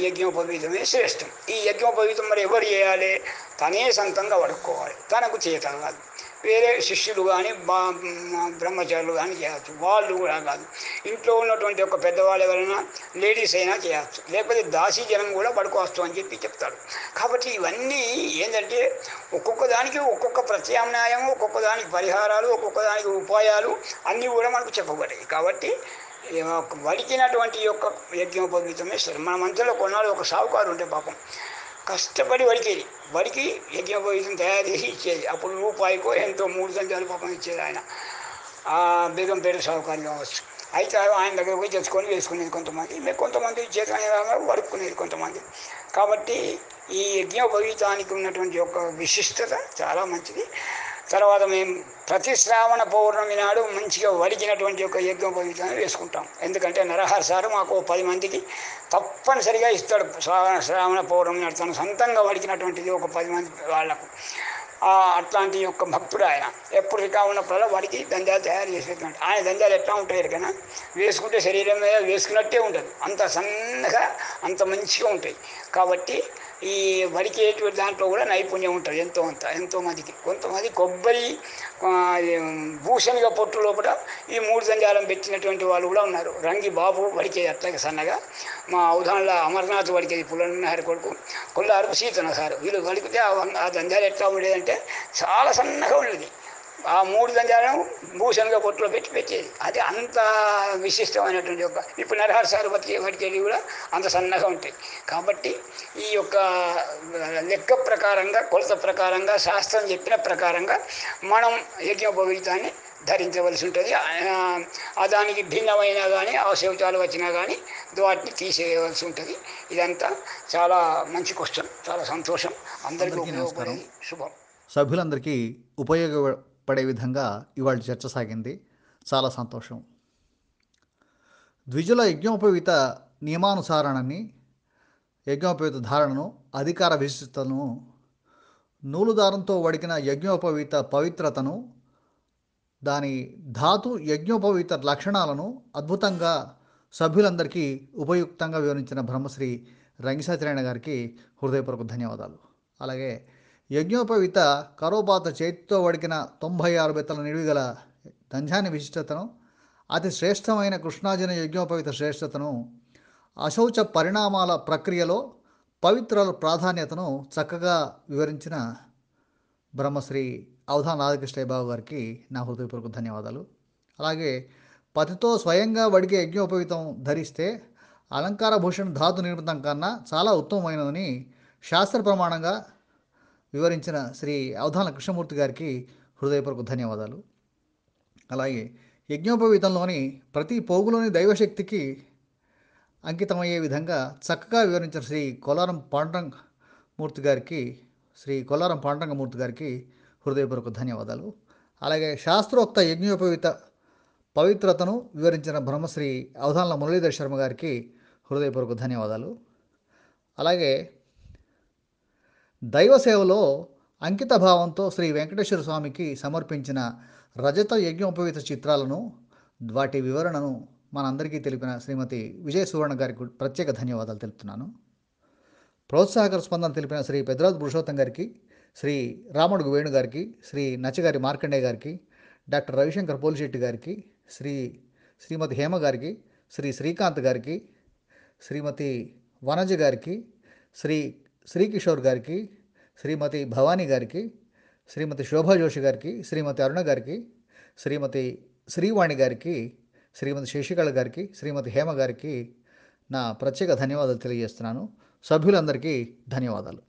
యజ్ఞోపవీతమే శ్రేష్టం. ఈ యజ్ఞోపవీతం మరి ఎవరు చేయాలి? తనే సొంతంగా వడుక్కోవాలి, తనకు చేత కాదు. వేరే శిష్యులు కానీ బ్రహ్మచారులు కానీ చేయవచ్చు. వాళ్ళు కూడా కాదు, ఇంట్లో ఉన్నటువంటి ఒక పెద్దవాళ్ళు ఎవరైనా లేడీస్ అయినా చేయవచ్చు, లేకపోతే దాసీ జనం కూడా పడుకోవచ్చు అని చెప్తాడు. కాబట్టి ఇవన్నీ ఏంటంటే ఒక్కొక్క దానికి ఒక్కొక్క ప్రత్యామ్నాయం, ఒక్కొక్క దానికి పరిహారాలు, ఒక్కొక్క దానికి ఉపాయాలు అన్నీ కూడా మనకు చెప్పబడ్డాయి. కాబట్టి వడికినటువంటి యొక్క యజ్ఞోపవీతమే సరే. మన మధ్యలో కొన్నాళ్ళు ఒక సావుకారు ఉంటే పాపం కష్టపడి వడికి యజ్ఞోపవీతం తయారు చేసి ఇచ్చేది. అప్పుడు రూపాయికో ఎంతో 3 సంచాలు పాపం ఇచ్చేది ఆయన. బేగంపేట సావుకారు కావచ్చు. అయితే ఆయన దగ్గర పోయి తెచ్చుకొని వేసుకునేది కొంతమంది చేతనే వడుక్కునేది కొంతమంది. కాబట్టి ఈ యజ్ఞోపవీతానికి ఉన్నటువంటి యొక్క విశిష్టత చాలా మంచిది. తర్వాత మేము ప్రతి శ్రావణ పౌర్ణమి నాడు మంచిగా వడికినటువంటి ఒక యజ్ఞోపవీతాన్ని వేసుకుంటాం. ఎందుకంటే నరహర్ సారు మాకు 10 మందికి తప్పనిసరిగా ఇస్తాడు. శ్రావణ పౌర్ణమి నాడు తను సొంతంగా వడికినటువంటిది ఒక 10 మంది వాళ్లకు. అట్లాంటి యొక్క భక్తుడు ఆయన. ఎప్పుడు రికా ఉన్నప్పుడల్లా వాడికి దందాలు తయారు చేసేటువంటి ఆయన దందాలు ఎట్లా ఉంటాయి ఎక్కడైనా వేసుకుంటే శరీరం మీద వేసుకున్నట్టే ఉంటుంది. అంత సన్నగా అంత మంచిగా ఉంటాయి. కాబట్టి ఈ వడికేటువంటి దాంట్లో కూడా నైపుణ్యం ఉంటుంది ఎంతోమందికి. కొంతమంది కొబ్బరి భూషణిగా పొట్టు లోపల ఈ 3 దంజాలం పెట్టినటువంటి వాళ్ళు కూడా ఉన్నారు. రంగి బాబు వడికేది అట్లాగే సన్నగా. మా అవధానంలో అమర్నాథ్ వడికేది పుల్లన్నహరి కొడుకు, కొల్లారు సీతన సారు. వీళ్ళు వడికితే ఆ దంజాలు ఎట్లా ఉండేదంటే చాలా సన్నగా ఉండేది. ఆ 3 దంజాలను భూషణిగా పొట్టులో పెట్టేది. అది అంత విశిష్టమైనటువంటి యొక్క. ఇప్పుడు నరహర్ సారు వడికేది కూడా అంత సన్నగా ఉంటాయి. కాబట్టి ఈ యొక్క లెక్క ప్రకారంగా, కొలత ప్రకారంగా, శాస్త్రం చెప్పిన ప్రకారంగా మనం యజ్ఞోపవీతాన్ని ధరించవలసి ఉంటుంది. దానికి భిన్నమైనా కానీ అవశేషాలు వచ్చినా కానీ వాటిని తీసేయవలసి ఉంటుంది. ఇదంతా చాలా మంచి క్వశ్చన్. చాలా సంతోషం. అందరికీ ఉపయోగపడేది. శుభం. సభ్యులందరికీ ఉపయోగపడే విధంగా ఇవాళ చర్చ సాగింది. చాలా సంతోషం. ద్విజుల యజ్ఞోపవీత నియమానుసారాన్ని, యజ్ఞోపవీత ధారణను, అధికార విశిష్టతను, నూలు దారంతో వడికిన యజ్ఞోపవీత పవిత్రతను, దాని ధాతు యజ్ఞోపవీత లక్షణాలను అద్భుతంగా సభ్యులందరికీ ఉపయుక్తంగా వివరించిన బ్రహ్మశ్రీ రంగసత్యనారాయణ గారికి హృదయపూర్వక ధన్యవాదాలు. అలాగే యజ్ఞోపవీత కరోపాత చేతితో వడికిన 96 బెత్తల నిడివిగల దంజాని విశిష్టతను, అతి శ్రేష్టమైన కృష్ణార్జున యజ్ఞోపవీత శ్రేష్టతను, అశౌచ పరిణామాల ప్రక్రియలో పవిత్రాల ప్రాధాన్యతను చక్కగా వివరించిన బ్రహ్మశ్రీ అవధాన్ రాధాకృష్ణయ్య బాబు గారికి నా హృదయపూర్వక ధన్యవాదాలు. అలాగే పతితో స్వయంగా వడికే యజ్ఞోపవీతం ధరిస్తే అలంకార భూషణ్ ధాతు నిర్మితం కన్నా చాలా ఉత్తమమైనదని శాస్త్ర ప్రమాణంగా వివరించిన శ్రీ అవధాన కృష్ణమూర్తి గారికి హృదయపూర్వక ధన్యవాదాలు. అలాగే యజ్ఞోపవీతంలోని ప్రతి పోగులోని దైవశక్తికి అంకితమయ్యే విధంగా చక్కగా వివరించిన శ్రీ కొల్లారం పాండురంగమూర్తి గారికి హృదయపూర్వక ధన్యవాదాలు. అలాగే శాస్త్రోక్త యజ్ఞోపవీత పవిత్రతను వివరించిన బ్రహ్మశ్రీ అవధాన్ల మురళీధర్ శర్మ గారికి హృదయపూర్వక ధన్యవాదాలు. అలాగే దైవ సేవలో అంకిత భావంతో శ్రీ వెంకటేశ్వర స్వామికి సమర్పించిన రజత యజ్ఞోపవీత చిత్రాలను, వాటి వివరణను మనందరికీ తెలిపిన శ్రీమతి విజయ సువర్ణ గారికి ప్రత్యేక ధన్యవాదాలు తెలుపుతున్నాను. ప్రోత్సాహకర స్పందన తెలిపిన శ్రీ పెద్దరాజు పురుషోత్తం గారికి, శ్రీ రామడుగు వేణు గారికి, శ్రీ నచ్చగారి మార్కండే గారికి, డాక్టర్ రవిశంకర్ పోలిశెట్టి గారికి, శ్రీమతి హేమ గారికి, శ్రీ శ్రీకాంత్ గారికి, శ్రీమతి వనజ గారికి, శ్రీకిషోర్ గారికి, శ్రీమతి భవానీ గారికి, శ్రీమతి శోభా జోషి గారికి, శ్రీమతి అరుణ గారికి, శ్రీమతి శ్రీవాణి గారికి, శ్రీమతి శశికళ గారికి, శ్రీమతి హేమ గారికి నా ప్రత్యేక ధన్యవాదాలు తెలియజేస్తున్నాను. సభ్యులందరికీ ధన్యవాదాలు.